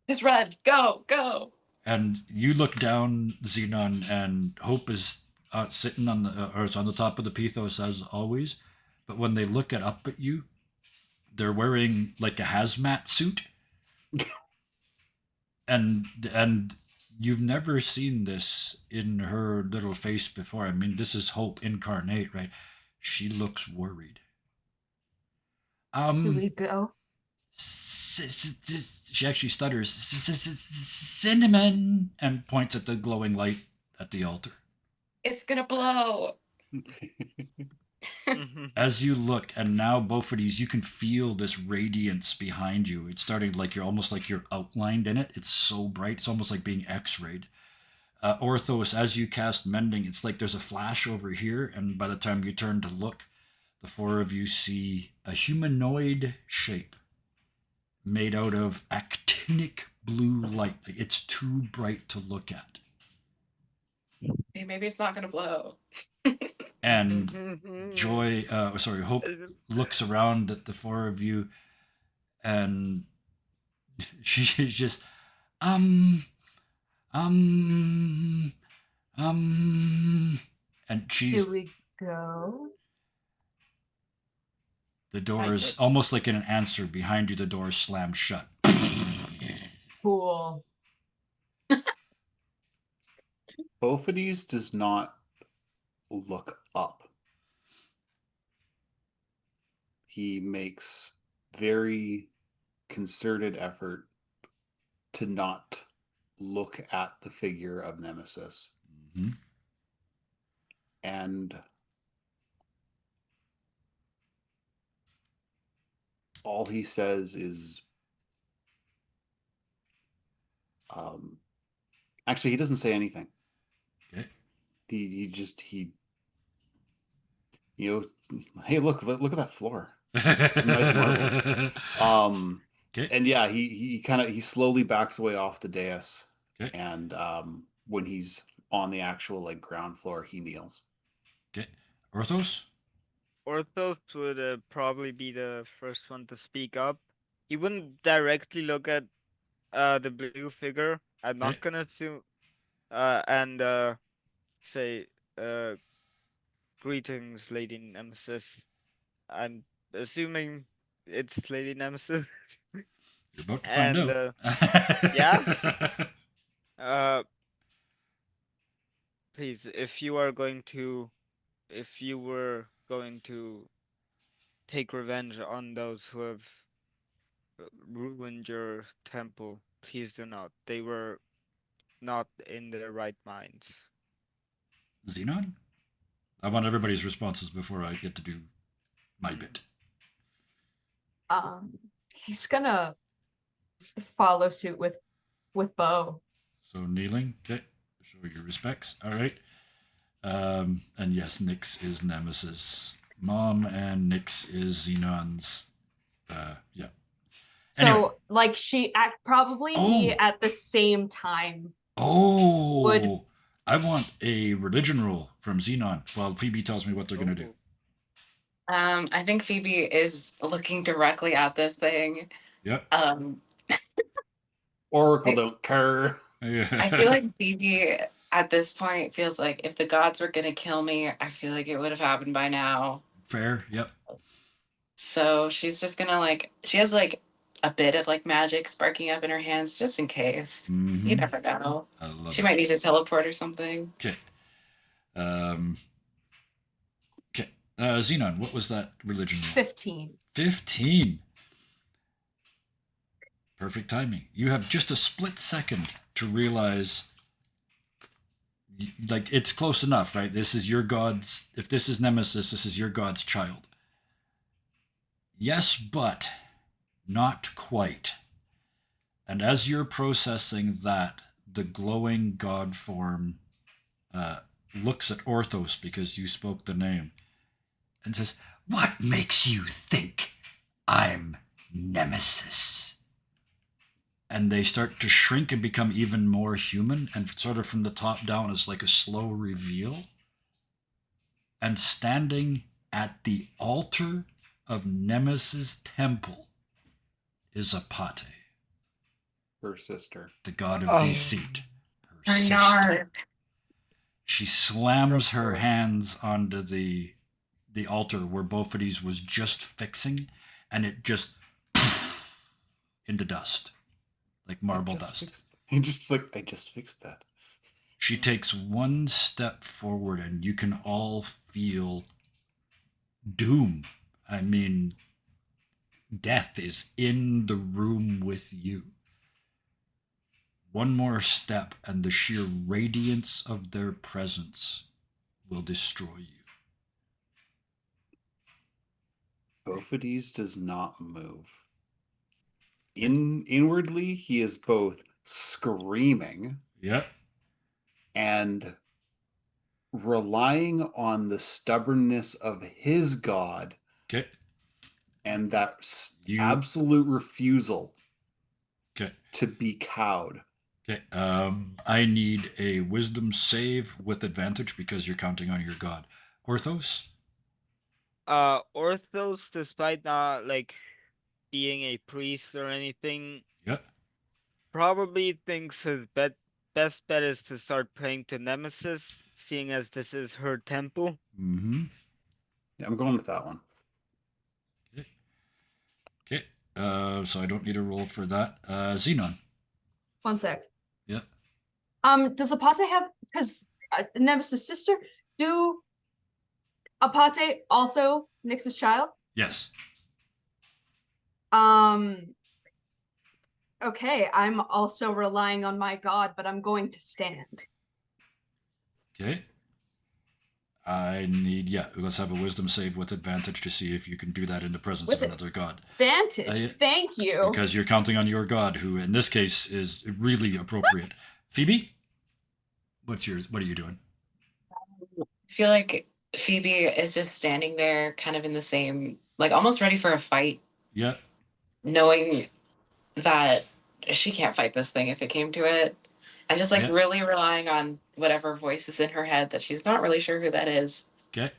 B: Just run! Go!
A: And you look down, Xenon, and Hope is sitting on the or it's on the top of the Pithos as always. But when they look up at you, they're wearing like a hazmat suit, and you've never seen this in her little face before. I mean, this is Hope incarnate, right? She looks worried.
E: Do we go?
A: She actually stutters, cinnamon, and points at the glowing light at the altar.
B: It's gonna blow.
A: As you look, and now both of these, you can feel this radiance behind you. It's starting like you're outlined in it. It's so bright. It's almost like being X-rayed. Orthos, as you cast mending, it's like there's a flash over here, and by the time you turn to look, the four of you see a humanoid shape made out of actinic blue light. Like, it's too bright to look at.
B: Hey, maybe it's not gonna blow.
A: And Hope looks around at the four of you, and she's just, and she's.
E: Do we go?
A: The door is almost like in an answer behind you. The door slams shut.
E: Cool.
D: Bophides does not look up. He makes very concerted effort to not look at the figure of Nemesis.
A: Mm-hmm.
D: and all he says is, actually, he doesn't say anything.
A: Okay.
D: He hey, look at that floor. Some nice marble.
A: Okay.
D: And yeah, he slowly backs away off the dais,
A: Okay.
D: and when he's on the actual like ground floor, he kneels.
A: Okay. Orthos?
C: Orthos would probably be the first one to speak up. He wouldn't directly look at the blue figure. I'm
A: Okay.
C: not gonna assume and say greetings, Lady Nemesis. I'm assuming it's Lady Nemesis.
A: You're about to find
C: And
A: out.
C: yeah, uh, please, if you were going to take revenge on those who have ruined your temple, please do not. They were not in their right minds.
A: Xenon? I want everybody's responses before I get to do my bit.
E: He's gonna follow suit with Bo.
A: So kneeling, okay. Show your respects. All right. And yes, Nyx is Nemesis. Mom and Nyx is Xenon's. Yeah.
E: So
A: Anyway.
E: like she act probably he at the same time.
A: Oh, I want a religion roll from Xenon while Phoebe tells me what they're gonna do.
B: I think Phoebe is looking directly at this thing.
A: Yep.
D: Oracle don't care.
B: I feel like Phoebe at this point feels like if the gods were gonna kill me, I feel like it would have happened by now.
A: Fair. Yep.
B: So she's just gonna she has like a bit of like magic sparking up in her hands just in case.
A: Mm-hmm.
B: You never know.
A: I love
B: She
A: it.
B: might need to teleport or something.
A: Okay. Okay. Xenon, what was that religion roll?
E: 15.
A: 15. Perfect timing. You have just a split second to realize, like, it's close enough, right? This is your god's, if this is Nemesis, this is your god's child. Yes, but not quite. And as you're processing that, the glowing god form looks at Orthos because you spoke the name and says, "What makes you think I'm Nemesis?" And they start to shrink and become even more human, and sort of from the top down is like a slow reveal. And standing at the altar of Nemesis' temple is Apate,
D: Her sister.
A: the god of deceit. Her sister.
B: Bernard.
A: She slams her
C: course.
A: hands onto the altar where Beaufet's was just fixing, and it just into dust, like marble dust.
D: He just like, I just fixed that.
A: She takes one step forward, and you can all feel doom. I mean, death is in the room with you. One more step, and the sheer radiance of their presence will destroy you.
D: Beaufet's does not move. Inwardly, he is both screaming,
A: Yep.
D: and relying on the stubbornness of his god.
A: Okay.
D: And that absolute refusal
A: Okay.
D: to be cowed.
A: Okay. I need a wisdom save with advantage because you're counting on your god. Orthos?
C: Orthos, despite not like being a priest or anything,
A: Yep.
C: probably thinks his best bet is to start praying to Nemesis, seeing as this is her temple.
A: Mm-hmm.
D: Yeah, I'm going with that one.
A: Okay. Okay. So I don't need a roll for that. Xenon.
E: 1 sec.
A: Yeah.
E: Does Apate have, because Nemesis' sister, do Apate also Nyx's child?
A: Yes.
E: Okay, I'm also relying on my god, but I'm going to stand.
A: Okay. Let's have a wisdom save with advantage to see if you can do that in the presence
E: With
A: of another god.
E: Advantage. Thank you.
A: Because you're counting on your god, who in this case is really appropriate. Phoebe, what are you doing?
B: I feel like Phoebe is just standing there, kind of in the same, like almost ready for a fight,
A: Yeah.
B: knowing that she can't fight this thing if it came to it. And just like
A: Yeah.
B: really relying on whatever voice is in her head that she's not really sure who that is.
A: Okay.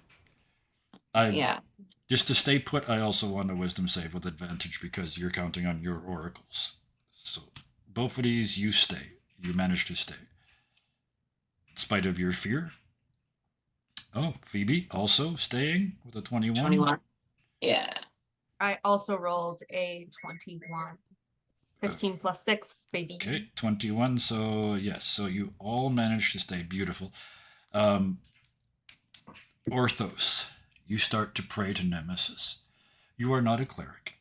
B: Yeah.
A: Just to stay put, I also want a wisdom save with advantage because you're counting on your oracles. So both of these, you stay. You manage to stay. In spite of your fear. Oh, Phoebe also staying with a 21.
B: 21. Yeah.
E: I also rolled a 21. 15 plus 6, baby.
A: Okay, 21. So, yes. So you all managed to stay. Beautiful. Orthos, you start to pray to Nemesis. You are not a cleric.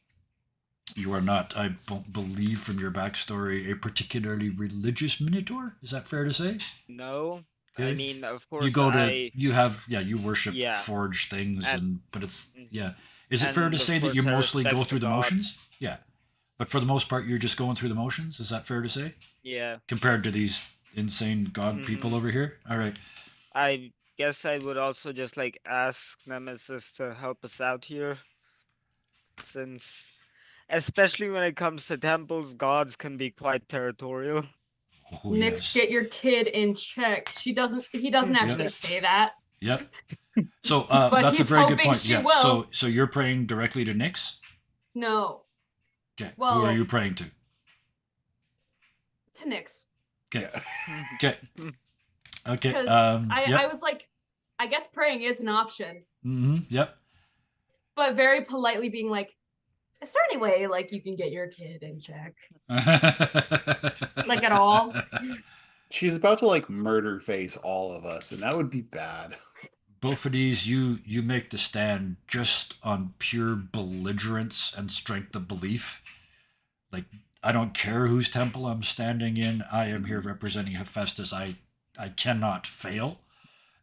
A: You are not, I believe from your backstory, a particularly religious minotaur. Is that fair to say?
C: No.
A: Okay.
C: I mean, of course,
A: You go to, you worship forged things, but it's, yeah. Is it fair to say that you mostly go through the motions? Yeah. But for the most part, you're just going through the motions? Is that fair to say?
C: Yeah.
A: Compared to these insane god people over here? All right.
C: I guess I would also just like ask Nemesis to help us out here. Since, especially when it comes to temples, gods can be quite territorial.
A: Oh,
E: Nix, get your kid in check. He doesn't actually say that.
A: Yep. So
E: but
A: that's a
E: he's
A: very good
E: hoping
A: point.
E: she
A: Yeah.
E: will.
A: So you're praying directly to Nyx?
E: No.
A: Okay.
E: Well,
A: who are you praying to?
E: To Nix.
A: Okay. Okay. Okay.
E: Because I was like, I guess praying is an option.
A: Yep.
E: But very politely being like, is there any way like you can get your kid in check? Like at all?
D: She's about to like murder face all of us, and that would be bad.
A: Both of these, you make the stand just on pure belligerence and strength of belief. Like, I don't care whose temple I'm standing in. I am here representing Hephaestus. I cannot fail.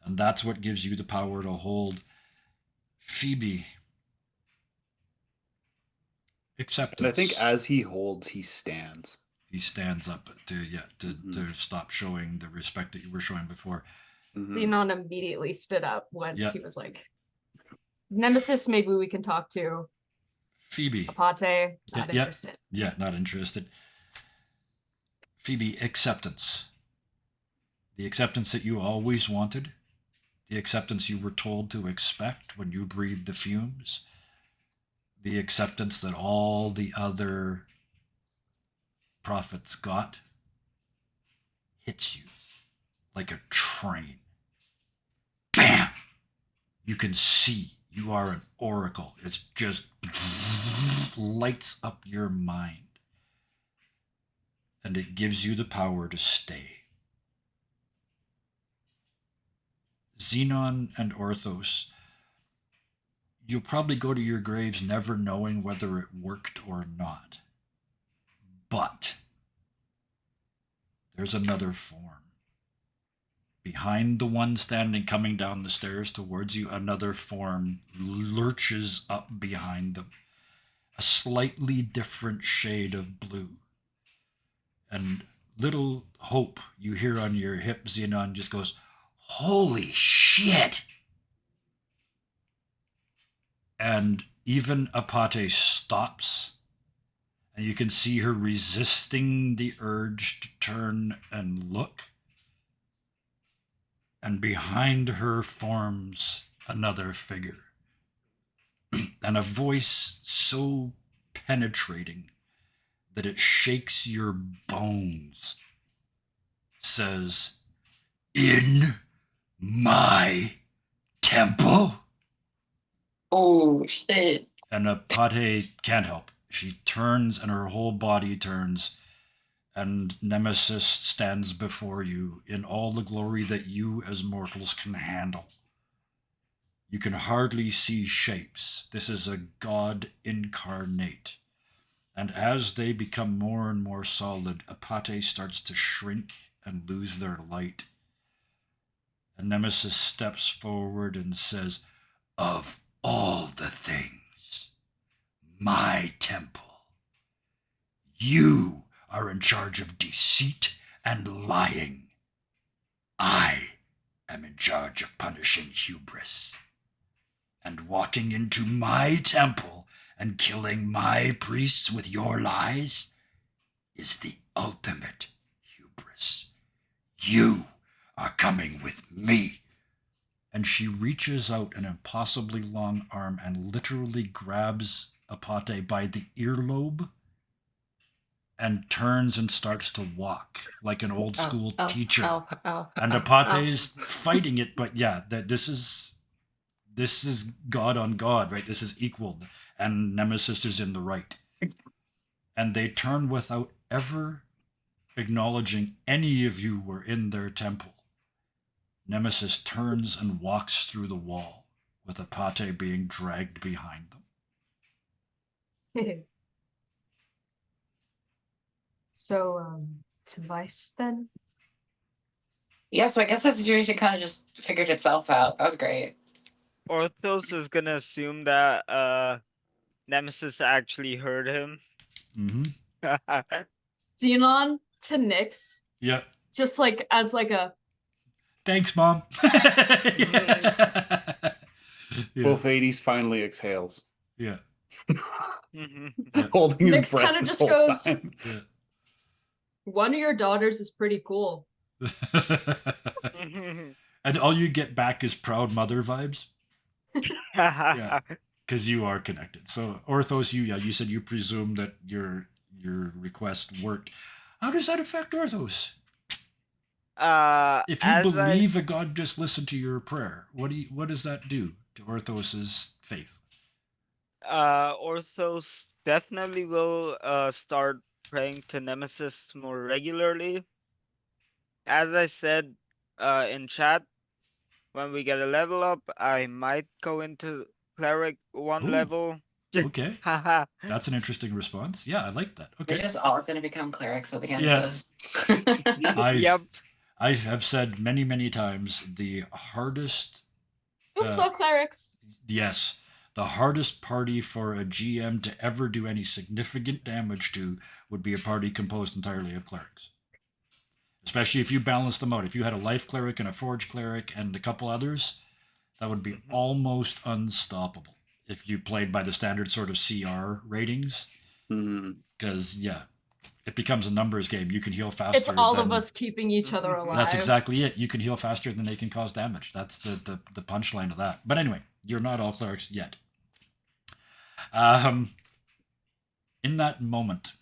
A: And that's what gives you the power to hold Phoebe. Acceptance.
D: And I think as he holds, he stands.
A: He stands up to stop showing the respect that you were showing before.
E: Xenon immediately stood up once he was like, Nemesis, maybe we can talk to.
A: Phoebe.
E: Apate, not interested.
A: Yeah, not interested. Phoebe, acceptance. The acceptance that you always wanted. The acceptance you were told to expect when you breathed the fumes. The acceptance that all the other prophets got hits you like a train. Bam! You can see you are an oracle. It's just lights up your mind. And it gives you the power to stay. Xenon and Orthos, you'll probably go to your graves never knowing whether it worked or not. But there's another form. Behind the one standing coming down the stairs towards you, another form lurches up behind them. A slightly different shade of blue. And little Hope, you hear on your hip, Xenon just goes, "Holy shit!" And even Apate stops. And you can see her resisting the urge to turn and look. And behind her forms another figure. And a voice so penetrating that it shakes your bones says, "In my temple?"
B: Oh, shit.
A: And Apate can't help. She turns and her whole body turns. And Nemesis stands before you in all the glory that you as mortals can handle. You can hardly see shapes. This is a god incarnate. And as they become more and more solid, Apate starts to shrink and lose their light. And Nemesis steps forward and says, "Of all the things, my temple, you are in charge of deceit and lying. I am in charge of punishing hubris. And walking into my temple and killing my priests with your lies is the ultimate hubris. You are coming with me." And she reaches out an impossibly long arm and literally grabs Apate by the earlobe and turns and starts to walk like an old school teacher. And Apate's fighting it, but yeah, this is God on God, right? This is equal, and Nemesis is in the right. And they turn without ever acknowledging any of you were in their temple. Nemesis turns and walks through the wall, with Apate being dragged behind them.
E: So, to Vice then?
B: Yeah, so I guess that situation kind of just figured itself out. That was great.
C: Orthos is gonna assume that Nemesis actually heard him.
A: Mm-hmm.
E: Xenon to Nyx,
A: Yeah.
E: just like as like a
A: Thanks, Mom. Yeah.
D: Both 80s finally exhales.
A: Yeah.
C: Mhm.
D: Holding his
E: Nyx
D: breath
E: kinda
D: this
E: just
D: whole
E: goes-
D: time.
A: Yeah.
E: one of your daughters is pretty cool.
A: And all you get back is proud mother vibes. Yeah. Because you are connected. So Orthos, you said you presume that your request worked. How does that affect Orthos? If you
C: As
A: believe that God just listened to your prayer, what does that do to Orthos's faith?
C: Orthos definitely will start praying to Nemesis more regularly. As I said in chat, when we get a level up, I might go into cleric one
A: Ooh.
C: level.
A: Okay.
C: Haha.
A: That's an interesting response. Yeah, I like that.
B: We're
A: Okay.
B: just all going to become clerics at the end
A: Yeah.
B: of this.
C: Yep.
A: I have said many, many times the hardest,
E: Oops, all clerics.
A: yes, the hardest party for a GM to ever do any significant damage to would be a party composed entirely of clerics. Especially if you balance them out. If you had a life cleric and a forge cleric and a couple others, that would be almost unstoppable if you played by the standard sort of CR ratings. Because, yeah, it becomes a numbers game. You can heal faster.
E: It's all of us keeping each other alive.
A: That's exactly it. You can heal faster than they can cause damage. That's the punchline of that. But anyway, you're not all clerics yet. In that moment,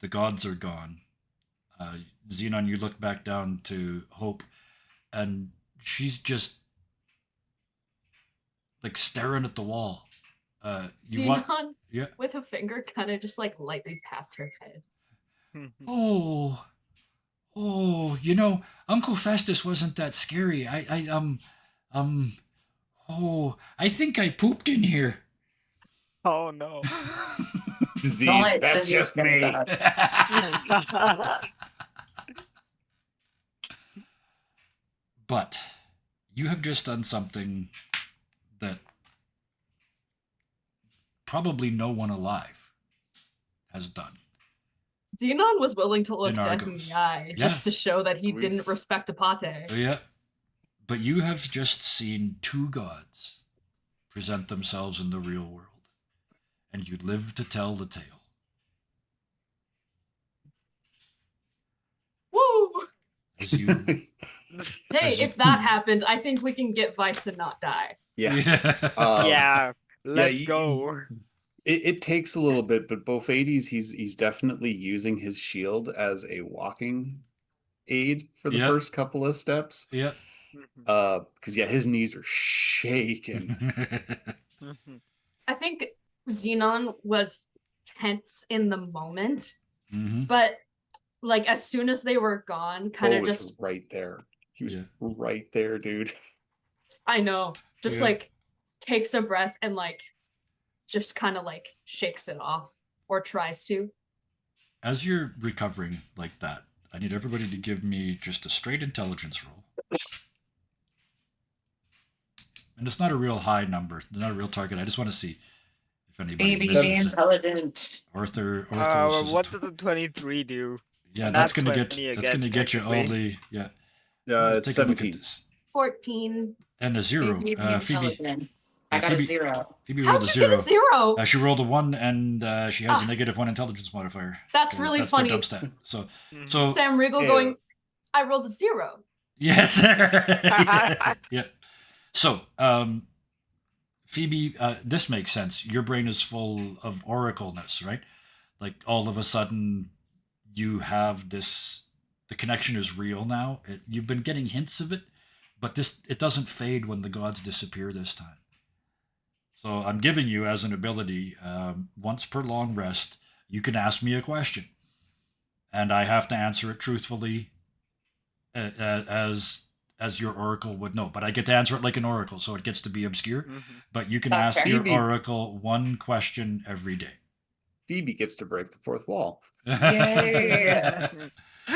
A: the gods are gone. Xenon, you look back down to Hope, and she's just like staring at the wall.
E: Xenon,
A: yeah.
E: with a finger, kind of just like lightly pats her head.
A: Oh, Uncle Festus wasn't that scary. I think I pooped in here.
C: Oh no.
D: Disease, that's just me.
A: But you have just done something that probably no one alive has done.
E: Xenon was willing to look
A: In
E: dead in
A: Argos.
E: the eye just to show that he didn't respect Apate.
A: Yeah. But you have just seen two gods present themselves in the real world, and you live to tell the tale.
E: Woo!
A: As you,
E: Hey, if that happened, I think we can get Vice and not die.
D: Yeah.
C: Yeah, let's go.
D: It takes a little bit, but both 80s, he's definitely using his shield as a walking aid for the first couple of steps.
A: Yeah.
D: Because his knees are shaking.
E: I think Xenon was tense in the moment,
A: Mm-hmm.
E: but like as soon as they were gone, kind of just
D: right there. He was right there, dude.
E: I know, just like takes a breath and like just kind of like shakes it off or tries to.
A: As you're recovering like that, I need everybody to give me just a straight intelligence roll. and it's not a real high number, not a real target. I just want to see if anybody
B: Baby, be
A: misses it.
B: intelligent.
A: Orthos is
C: What does a 23 do?
A: yeah.
C: And
A: That's
C: not
A: gonna
C: 20
A: get that's gonna
C: again,
A: get you all
C: technically.
A: the yeah. Well,
D: It's
A: take a look at
D: 17.
A: this
E: 14.
A: and a zero.
B: Baby, be
A: Phoebe.
B: intelligent. I got a
A: Phoebe.
B: 0.
A: Phoebe
E: How'd
A: rolled a
E: you get a
A: 0.
E: 0?
A: She rolled a 1, and she has a
E: Ah.
A: -1 intelligence modifier.
E: That's
A: 'cause
E: really
A: that's
E: funny.
A: their dump stat. So
C: Mhm.
E: Sam Riegel
D: Ew.
E: going, I rolled a 0.
A: yes, yeah. So Phoebe, this makes sense. Your brain is full of oracleness, right? Like all of a sudden, you have this. The connection is real now. You've been getting hints of it, but it doesn't fade when the gods disappear this time. So I'm giving you as an ability, once per long rest, you can ask me a question, and I have to answer it truthfully, as your oracle would know. But I get to answer it like an oracle, so it gets to be obscure.
C: Mhm.
A: But you can
B: That's
A: ask
B: fair.
A: your
D: Phoebe.
A: oracle one question every day.
D: Phoebe gets to break the fourth wall.
B: Yay.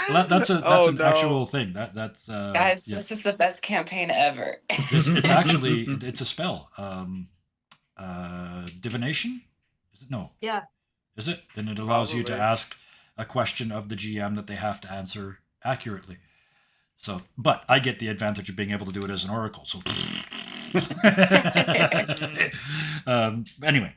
A: Well, that's
C: Oh,
A: an
C: no.
A: actual thing. That's
B: Guys,
A: yeah.
B: this is the best campaign ever.
A: It's actually it's a spell. Divination? Is it? No.
E: Yeah.
A: Is it? And it allows you to
C: Probably.
A: ask a question of the GM that they have to answer accurately. So, but I get the advantage of being able to do it as an oracle. So, anyway,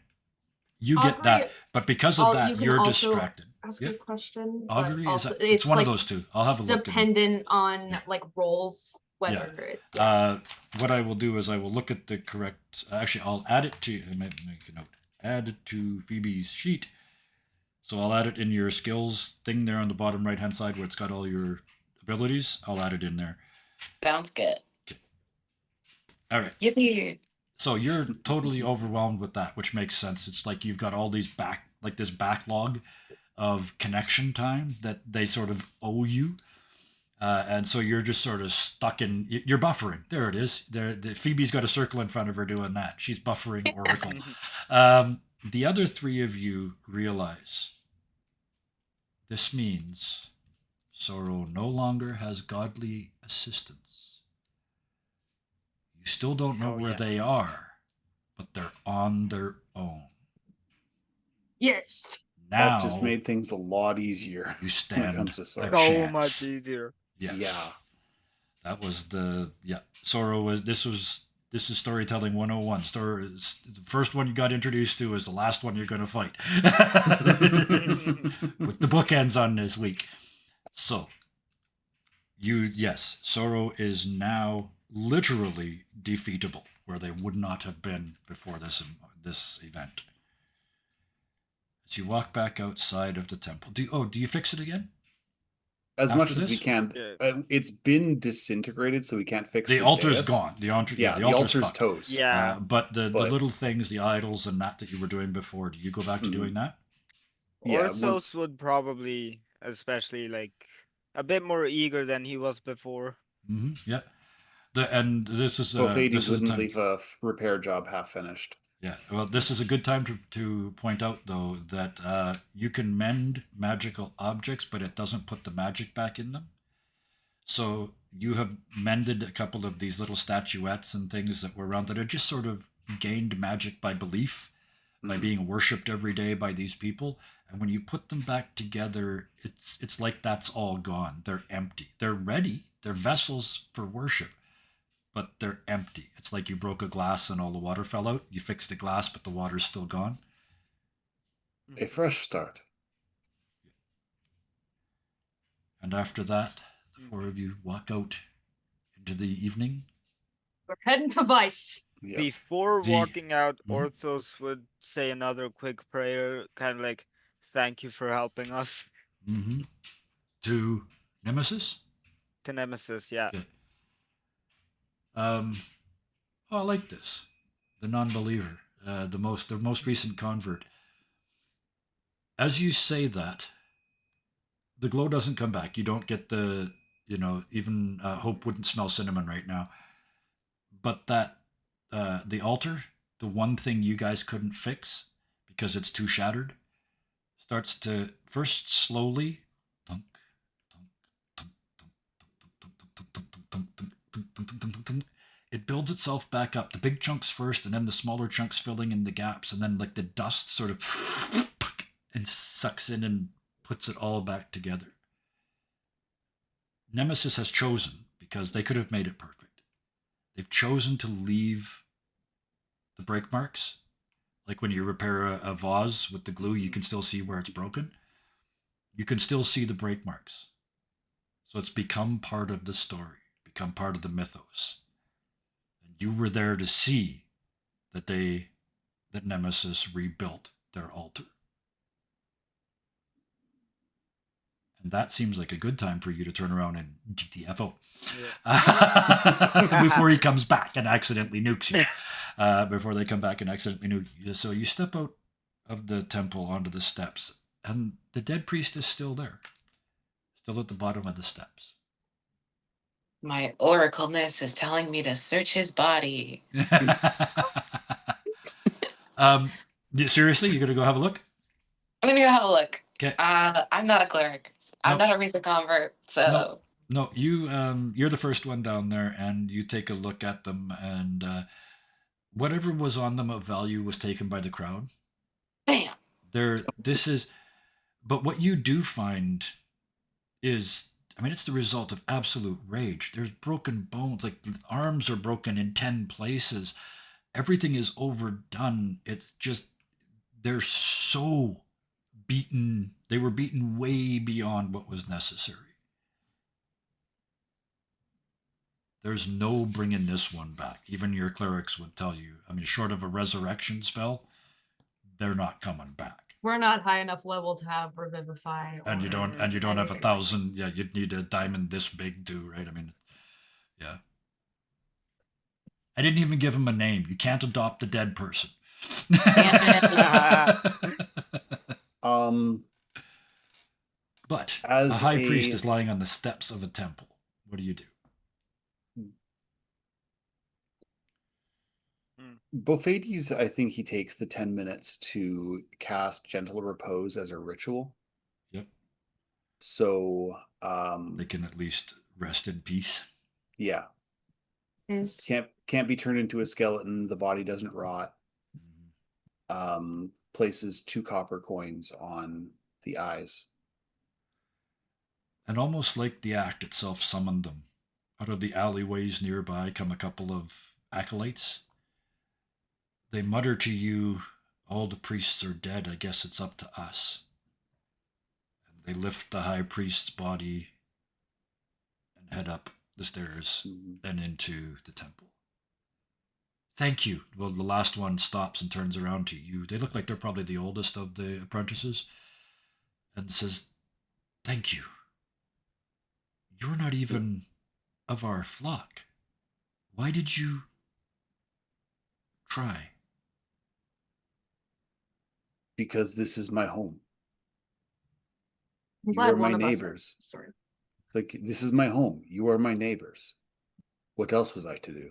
A: you get
E: Augury,
A: that. But because of
E: you
A: that,
E: can
A: you're
E: also
A: distracted.
E: ask
A: Yeah.
E: a question,
A: Augury
E: but
A: is
E: also
A: it's one
E: like
A: of those two. I'll have a look.
E: dependent on
A: Yeah.
E: like roles,
A: Yeah.
E: whether it's yeah.
A: What I will do is I will look at the correct. Actually, I'll add it to. I might make a note. Add it to Phoebe's sheet. So I'll add it in your skills thing there on the bottom right hand side where it's got all your abilities. I'll add it in there.
B: Sounds good.
A: All right.
B: Yippee.
A: So you're totally overwhelmed with that, which makes sense. It's like you've got all these this backlog of connection time that they sort of owe you. And so you're just sort of stuck in. You're buffering. There it is. Phoebe's got a circle in front of her doing that. She's buffering Oracle. The other three of you realize this means Sorrow no longer has godly assistance. You still don't know
C: Hell
A: where
C: yeah.
A: they are, but they're on their own.
E: Yes.
A: Now
D: That just made things a lot easier
A: you
D: when it
A: stand
D: comes to
A: a
D: Sorrow.
C: So
A: chance.
C: much easier.
A: Yes.
D: Yeah.
A: That was Sorrow was this is storytelling 101. The first one you got introduced to is the last one you're going to fight. With the bookends on this week. So, Sorrow is now literally defeatable where they would not have been before this event. As you walk back outside of the temple, do you fix it again?
D: As
A: After
D: much as we
A: this?
D: can.
C: Yeah.
D: It's been disintegrated, so we can't fix
A: The
D: the
A: altar's
D: dais.
A: gone. The altar's
D: The
A: altar's
D: altar's
A: fucked.
D: toast.
C: Yeah.
A: But the
D: But-
A: little things, the idols and that you were doing before, do you go back to
D: Mhm.
A: doing that?
D: Yeah,
C: Orthos
D: once-
C: would probably, especially like a bit more eager than he was before.
A: Mm-hmm. Yeah. And this is
D: Both
A: this
D: 80s
A: is a
D: wouldn't
A: time.
D: leave a repair job half finished.
A: Yeah. Well, this is a good time to point out though that you can mend magical objects, but it doesn't put the magic back in them. So you have mended a couple of these little statuettes and things that were around that are just sort of gained magic by belief, by
D: Mhm.
A: being worshipped every day by these people. And when you put them back together, it's like that's all gone. They're empty. They're ready. They're vessels for worship, but they're empty. It's like you broke a glass and all the water fell out. You fixed the glass, but the water's still gone.
D: A fresh start.
A: And after that, the four of you walk out into the evening.
E: We're heading to Vice.
D: Yep.
C: Before
A: The-
C: walking out,
A: Mhm.
C: Orthos would say another quick prayer, kind of like, "Thank you for helping us."
A: Mm-hmm. To Nemesis.
C: To Nemesis, yeah.
A: Yeah. I like this. The non-believer, the most recent convert. As you say that, the glow doesn't come back. You don't get the, even Hope wouldn't smell cinnamon right now. But that, the altar, the one thing you guys couldn't fix because it's too shattered, starts to first slowly thunk, thunk, thunk, thunk, thunk, thunk, thunk, thunk, thunk, thunk, thunk, thunk, thunk, thunk, thunk, it builds itself back up. The big chunks first, and then the smaller chunks filling in the gaps, and then like the dust sort of and sucks in and puts it all back together. Nemesis has chosen, because they could have made it perfect. They've chosen to leave the break marks. Like when you repair a vase with the glue, you can still see where it's broken. You can still see the break marks. So it's become part of the story, become part of the mythos. And you were there to see that that Nemesis rebuilt their altar. And that seems like a good time for you to turn around and GTFO. Yeah. Before he comes back and accidentally nukes you. Before they come back and accidentally nuke you. So you step out of the temple onto the steps, and the dead priest is still there. Still at the bottom of the steps.
B: My oracleness is telling me to search his body.
A: Seriously, you're gonna go have a look?
B: I'm gonna go have a look.
A: Okay.
B: I'm not a cleric. I'm not a recent convert, so
A: no. You're the first one down there, and you take a look at them, and whatever was on them of value was taken by the crowd.
B: Damn.
A: But what you do find is, I mean, it's the result of absolute rage. There's broken bones, like the arms are broken in 10 places. Everything is overdone. It's just, they're so beaten. They were beaten way beyond what was necessary. There's no bringing this one back. Even your clerics would tell you. I mean, short of a resurrection spell, they're not coming back.
E: We're not high enough level to have revivify.
A: And you don't have 1,000. Yeah, you'd need a diamond this big too, right? I mean, yeah. I didn't even give him a name. You can't adopt a dead person. But a high priest is lying on the steps of a temple. What do you do?
D: Bofades, I think he takes the 10 minutes to cast Gentle Repose as a ritual.
A: Yep.
D: So
A: they can at least rest in peace.
D: Yeah. Can't be turned into a skeleton. The body doesn't rot. Places 2 copper coins on the eyes.
A: And almost like the act itself summoned them. Out of the alleyways nearby come a couple of acolytes. They mutter to you, all the priests are dead, I guess it's up to us. And they lift the high priest's body and head up the stairs and into the temple. Thank you. Well, the last one stops and turns around to you. They look like they're probably the oldest of the apprentices. And says, thank you. You're not even of our flock. Why did you try?
D: Because this is my home.
E: I'm
D: You are my neighbors. Like, this is my home. You are my neighbors. What else was I to do?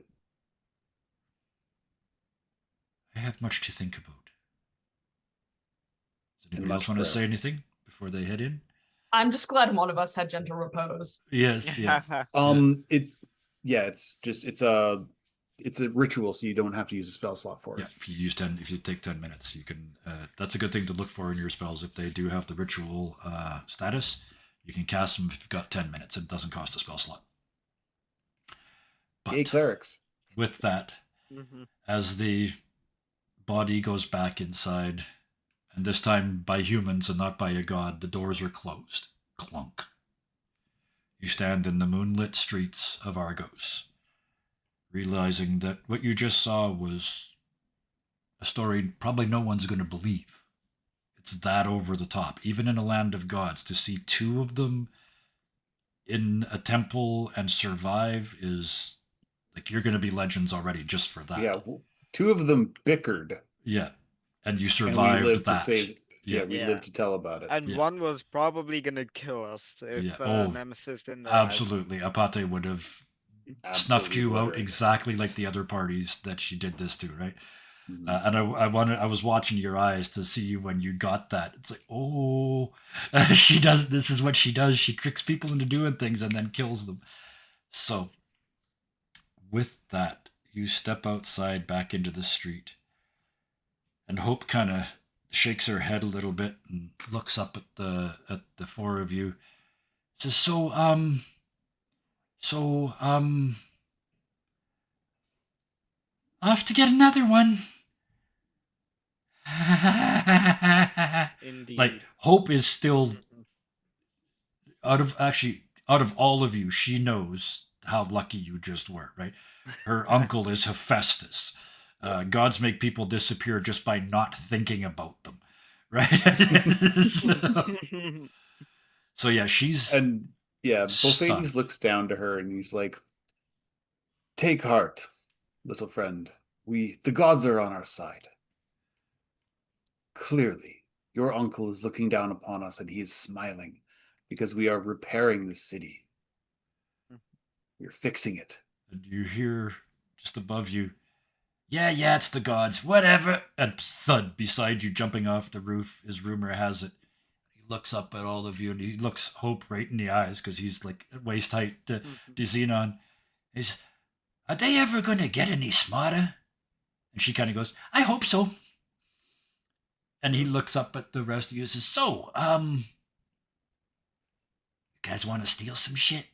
A: I have much to think about. Does anybody else want to say anything before they head in?
E: I'm just glad one of us had Gentle Repose.
A: Yes, yeah.
D: It's a ritual, so you don't have to use a spell slot for it.
A: Yeah, if you take 10 minutes, you can. That's a good thing to look for in your spells. If they do have the ritual status, you can cast them if you've got 10 minutes. It doesn't cost a spell slot.
D: But clerics.
A: With that, as the body goes back inside, and this time by humans and not by a god, the doors are closed. Clunk. You stand in the moonlit streets of Argos, realizing that what you just saw was a story probably no one's going to believe. It's that over the top. Even in a land of gods, to see 2 of them in a temple and survive is like, you're going to be legends already just for that.
D: Yeah, 2 of them bickered.
A: Yeah, and you survived
D: and we lived
A: that.
D: We lived to tell about it.
C: And one was probably going to kill us if Nemesis didn't arrive.
A: Absolutely. Apate would have snuffed you out exactly like the other parties that she did this to, right? And I was watching your eyes to see when you got that. It's like, oh, she does. This is what she does. She tricks people into doing things and then kills them. So, with that, you step outside back into the street, and Hope kind of shakes her head a little bit and looks up at the four of you. Says, so off to get another one.
C: Indeed.
A: Like Hope is still out of all of you, she knows how lucky you just were, right? Her uncle is Hephaestus. Gods make people disappear just by not thinking about them, right? so yeah, she's
D: And yeah,
A: stunned.
D: Bophanes looks down to her and he's like, "Take heart, little friend. The gods are on our side. Clearly, your uncle is looking down upon us and he is smiling because we are repairing the city. We're fixing it."
A: And you hear just above you, yeah, it's the gods, whatever. And thud beside you, jumping off the roof, as rumor has it. He looks up at all of you and he looks Hope right in the eyes because he's like waist height to Xenon. He says, "Are they ever going to get any smarter?" And she kind of goes, "I hope so." And he looks up at the rest of you and says, "So, you guys want to steal some shit?"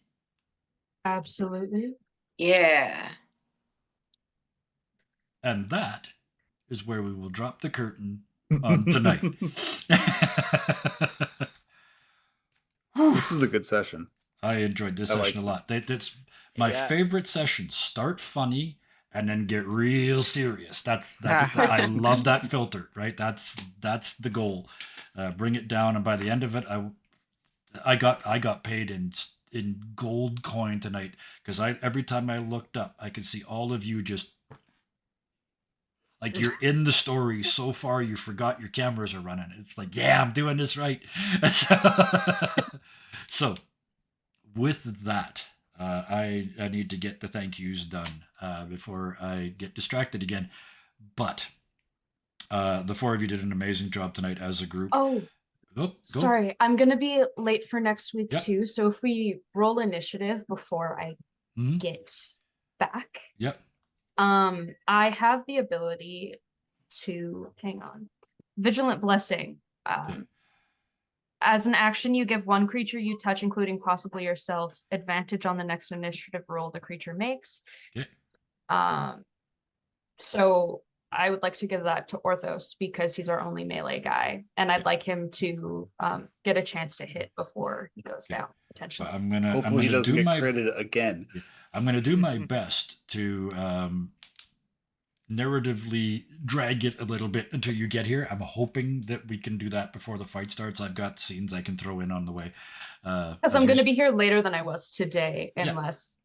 E: Absolutely.
B: Yeah.
A: And that is where we will drop the curtain on tonight.
D: This was a good session.
A: I enjoyed this session a lot. That's my favorite session. Start funny and then get real serious. That's I love that filter, right? That's the goal. Bring it down, and by the end of it, I got paid in gold coin tonight because every time I looked up, I could see all of you just like you're in the story so far you forgot your cameras are running. It's like, yeah, I'm doing this right. So with that, I need to get the thank yous done before I get distracted again. But the four of you did an amazing job tonight as a group.
E: Oh,
A: go.
E: sorry, I'm gonna be late for next week
A: Yep.
E: too. So if we roll initiative before I
A: Mhm.
E: get back,
A: Yep.
E: I have the ability to hang on. Vigilant Blessing. As an action, you give one creature you touch, including possibly yourself, advantage on the next initiative roll the creature makes.
A: Okay.
E: So I would like to give that to Orthos because he's our only melee guy, and I'd like him to get a chance to hit before he goes down. Potentially,
D: Hopefully he doesn't get credit again.
A: I'm gonna do my best to narratively drag it a little bit until you get here. I'm hoping that we can do that before the fight starts. I've got scenes I can throw in on the way.
E: Because I'm going to be here later than I was today, unless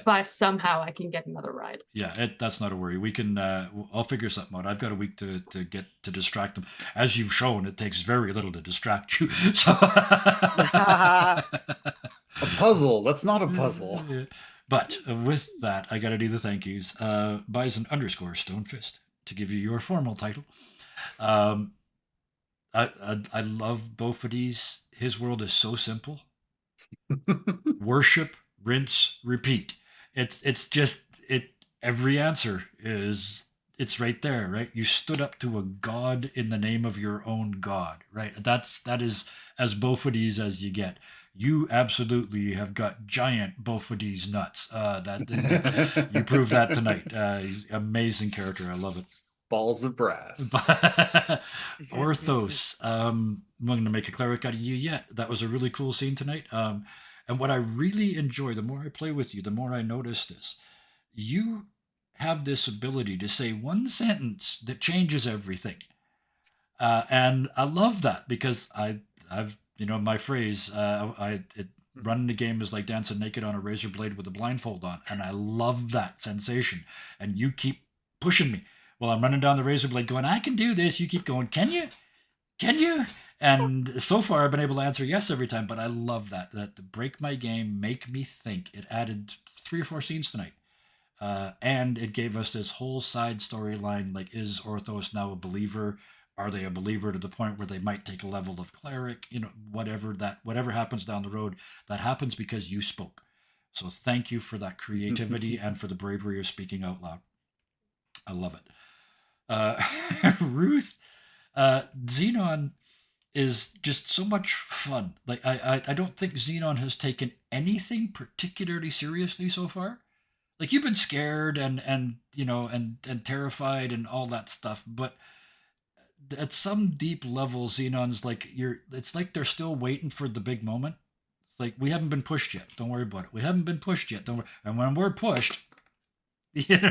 E: by somehow I can get another ride.
A: Yeah, that's not a worry. We can. I'll figure something out. I've got a week to get to distract them. As you've shown, it takes very little to distract you. So
D: a puzzle. That's not a puzzle.
A: But with that, I got to do the thank yous. Bison_Stonefist to give you your formal title. I love both of these. His world is so simple. Worship, rinse, repeat. It's just it. Every answer it's right there, right? You stood up to a god in the name of your own god, right? That is as Bofidis as you get. You absolutely have got giant Bofidis nuts. You proved that tonight. He's amazing character. I love it.
D: Balls of brass.
A: Orthos. I'm going to make a cleric out of you yet. That was a really cool scene tonight. And what I really enjoy, the more I play with you, the more I notice this. You have this ability to say one sentence that changes everything. And I love that because I've my phrase, running the game is like dancing naked on a razor blade with a blindfold on. And I love that sensation. And you keep pushing me while I'm running down the razor blade going, I can do this. You keep going, can you? Can you? And so far I've been able to answer yes every time, but I love that to break my game, make me think. It added 3 or 4 scenes tonight. And it gave us this whole side storyline, like, is Orthos now a believer? Are they a believer to the point where they might take a level of cleric? Whatever happens down the road, that happens because you spoke. So thank you for that creativity and for the bravery of speaking out loud. I love it. Ruth, Xenon is just so much fun. Like I don't think Xenon has taken anything particularly seriously so far. Like you've been scared and you know and terrified and all that stuff, but at some deep level, Xenon's like you're. It's like they're still waiting for the big moment. It's like we haven't been pushed yet. Don't worry about it. We haven't been pushed yet. Don't worry. And when we're pushed, it's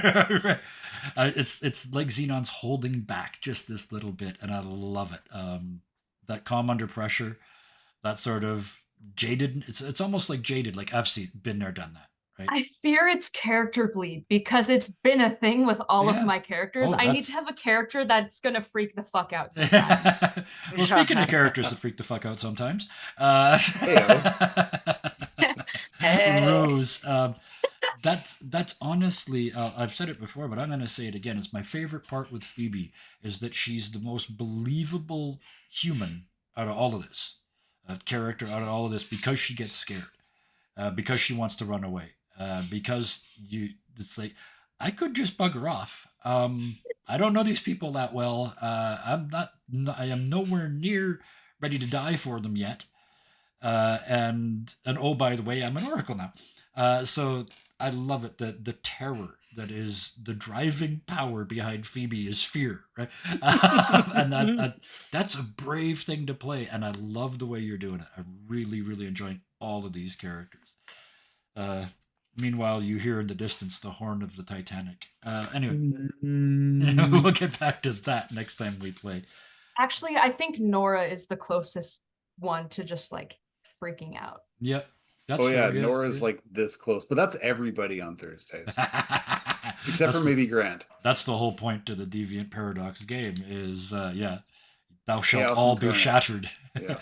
A: like Xenon's holding back just this little bit, and I love it. That calm under pressure, that sort of jaded. It's almost like jaded. Like I've been there, done that. Right?
E: I fear it's character bleed because it's been a thing with all of
A: Yeah.
E: my characters.
A: Oh,
E: I need to have a character that's gonna freak the fuck out sometimes.
A: Well, speaking of characters that freak the fuck out sometimes,
B: Hey.
A: Rose, that's honestly, I've said it before, but I'm going to say it again. It's my favorite part with Phoebe is that she's the most believable human out of all of this, character out of all of this, because she gets scared, because she wants to run away, because it's like I could just bugger off. I don't know these people that well. I am nowhere near ready to die for them yet. And oh, by the way, I'm an oracle now. So I love it. The terror that is the driving power behind Phoebe is fear, right? And that's a brave thing to play, and I love the way you're doing it. I'm really, really enjoying all of these characters. Meanwhile, you hear in the distance the horn of the Titanic. Anyway, we'll get back to that next time we play.
E: Actually, I think Nora is the closest one to just like freaking out.
A: Yep. That's
D: Oh yeah,
A: fair,
D: Nora's
A: yeah.
D: like this close, but that's everybody on Thursdays, except
A: That's
D: for maybe Grant.
A: That's the whole point to the Deviant Paradox game is, thou shalt
D: Chaos
A: all be
D: incarnate.
A: shattered.
D: Yeah.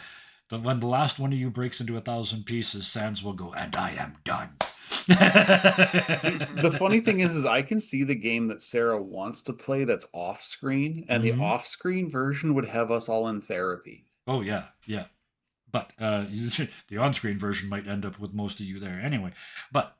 A: But when the last one of you breaks into 1,000 pieces, Sans will go, and I am done.
D: See, the funny thing is I can see the game that Sarah wants to play that's off screen, and the off screen version would have us all in therapy.
A: Oh yeah, yeah. But the on-screen version might end up with most of you there anyway. But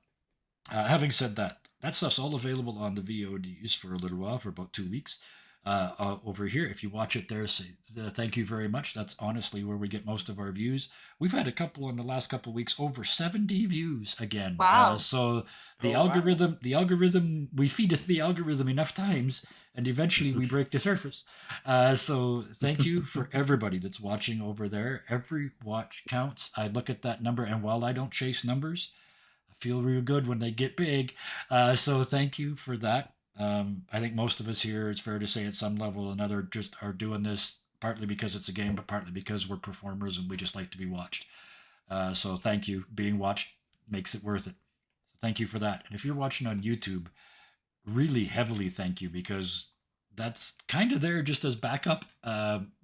A: having said that, that stuff's all available on the VODs for a little while, for about 2 weeks. Over here, if you watch it there, say thank you very much. That's honestly where we get most of our views. We've had a couple in the last couple of weeks, over 70 views again.
E: Wow.
A: So the
C: Oh, wow.
A: algorithm, we feed it the algorithm enough times, and eventually we break the surface. So thank you for everybody that's watching over there. Every watch counts. I look at that number, and while I don't chase numbers, I feel real good when they get big. So thank you for that. I think most of us here, it's fair to say, at some level or another, just are doing this partly because it's a game, but partly because we're performers and we just like to be watched. So thank you. Being watched makes it worth it. So thank you for that. And if you're watching on YouTube, really heavily thank you, because that's kind of there just as backup.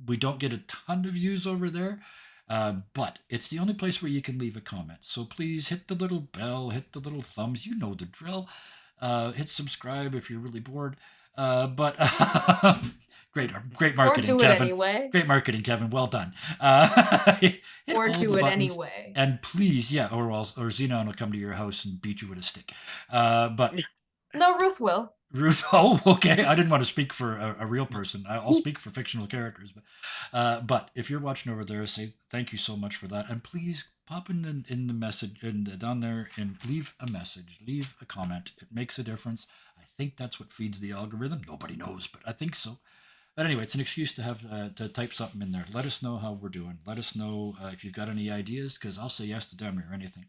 A: We don't get a ton of views over there, but it's the only place where you can leave a comment. So please hit the little bell, hit the little thumbs. You know the drill. Hit subscribe if you're really bored. But great marketing,
E: Or do it
A: Kevin.
E: anyway.
A: Great marketing, Kevin. Well done.
E: Or do it anyway.
A: And please, or Xenon will come to your house and beat you with a stick. But
E: No, Ruth will.
A: Ruth, oh, okay. I didn't want to speak for a real person. I'll speak for fictional characters. But if you're watching over there, say thank you so much for that. And please pop in the message down there and leave a message, leave a comment. It makes a difference. I think that's what feeds the algorithm. Nobody knows, but I think so. But anyway, it's an excuse to have to type something in there. Let us know how we're doing. Let us know if you've got any ideas, because I'll say yes to them or anything.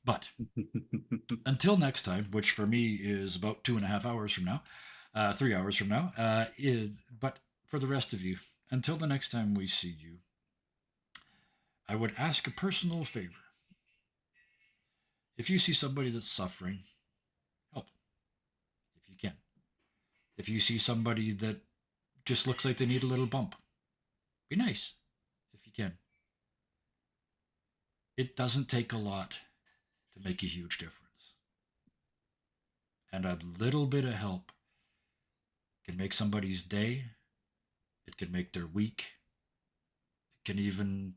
A: But until next time, which for me is about 2.5 hours from now, 3 hours from now, but for the rest of you, until the next time we see you, I would ask a personal favor. If you see somebody that's suffering, help if you can. If you see somebody that just looks like they need a little bump, be nice if you can. It doesn't take a lot to make a huge difference. And a little bit of help can make somebody's day. It can make their week. It can even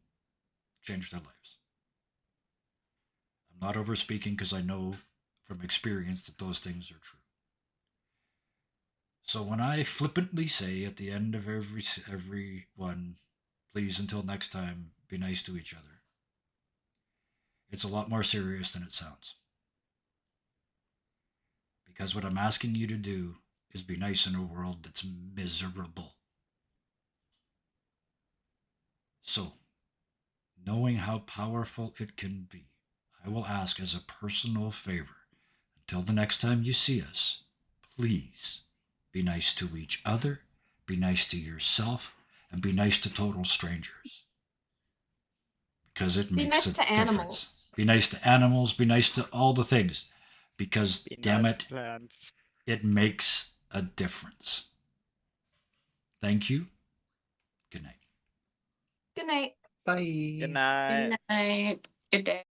A: change their lives. I'm not over speaking because I know from experience that those things are true. So when I flippantly say at the end of every one, please until next time, be nice to each other, it's a lot more serious than it sounds. Because what I'm asking you to do is be nice in a world that's miserable. So, knowing how powerful it can be, I will ask as a personal favor, until the next time you see us, please be nice to each other, be nice to yourself, and be nice to total strangers. Because it
E: Be
A: makes
E: nice
A: a
E: to
A: difference.
E: animals.
A: Be nice to animals, be nice to all the things. Because,
C: Be
A: damn
C: nice
A: it,
C: to plants.
A: it makes a difference. Thank you. Good night.
E: Good night.
D: Bye.
C: Good night.
B: Good night. Good day.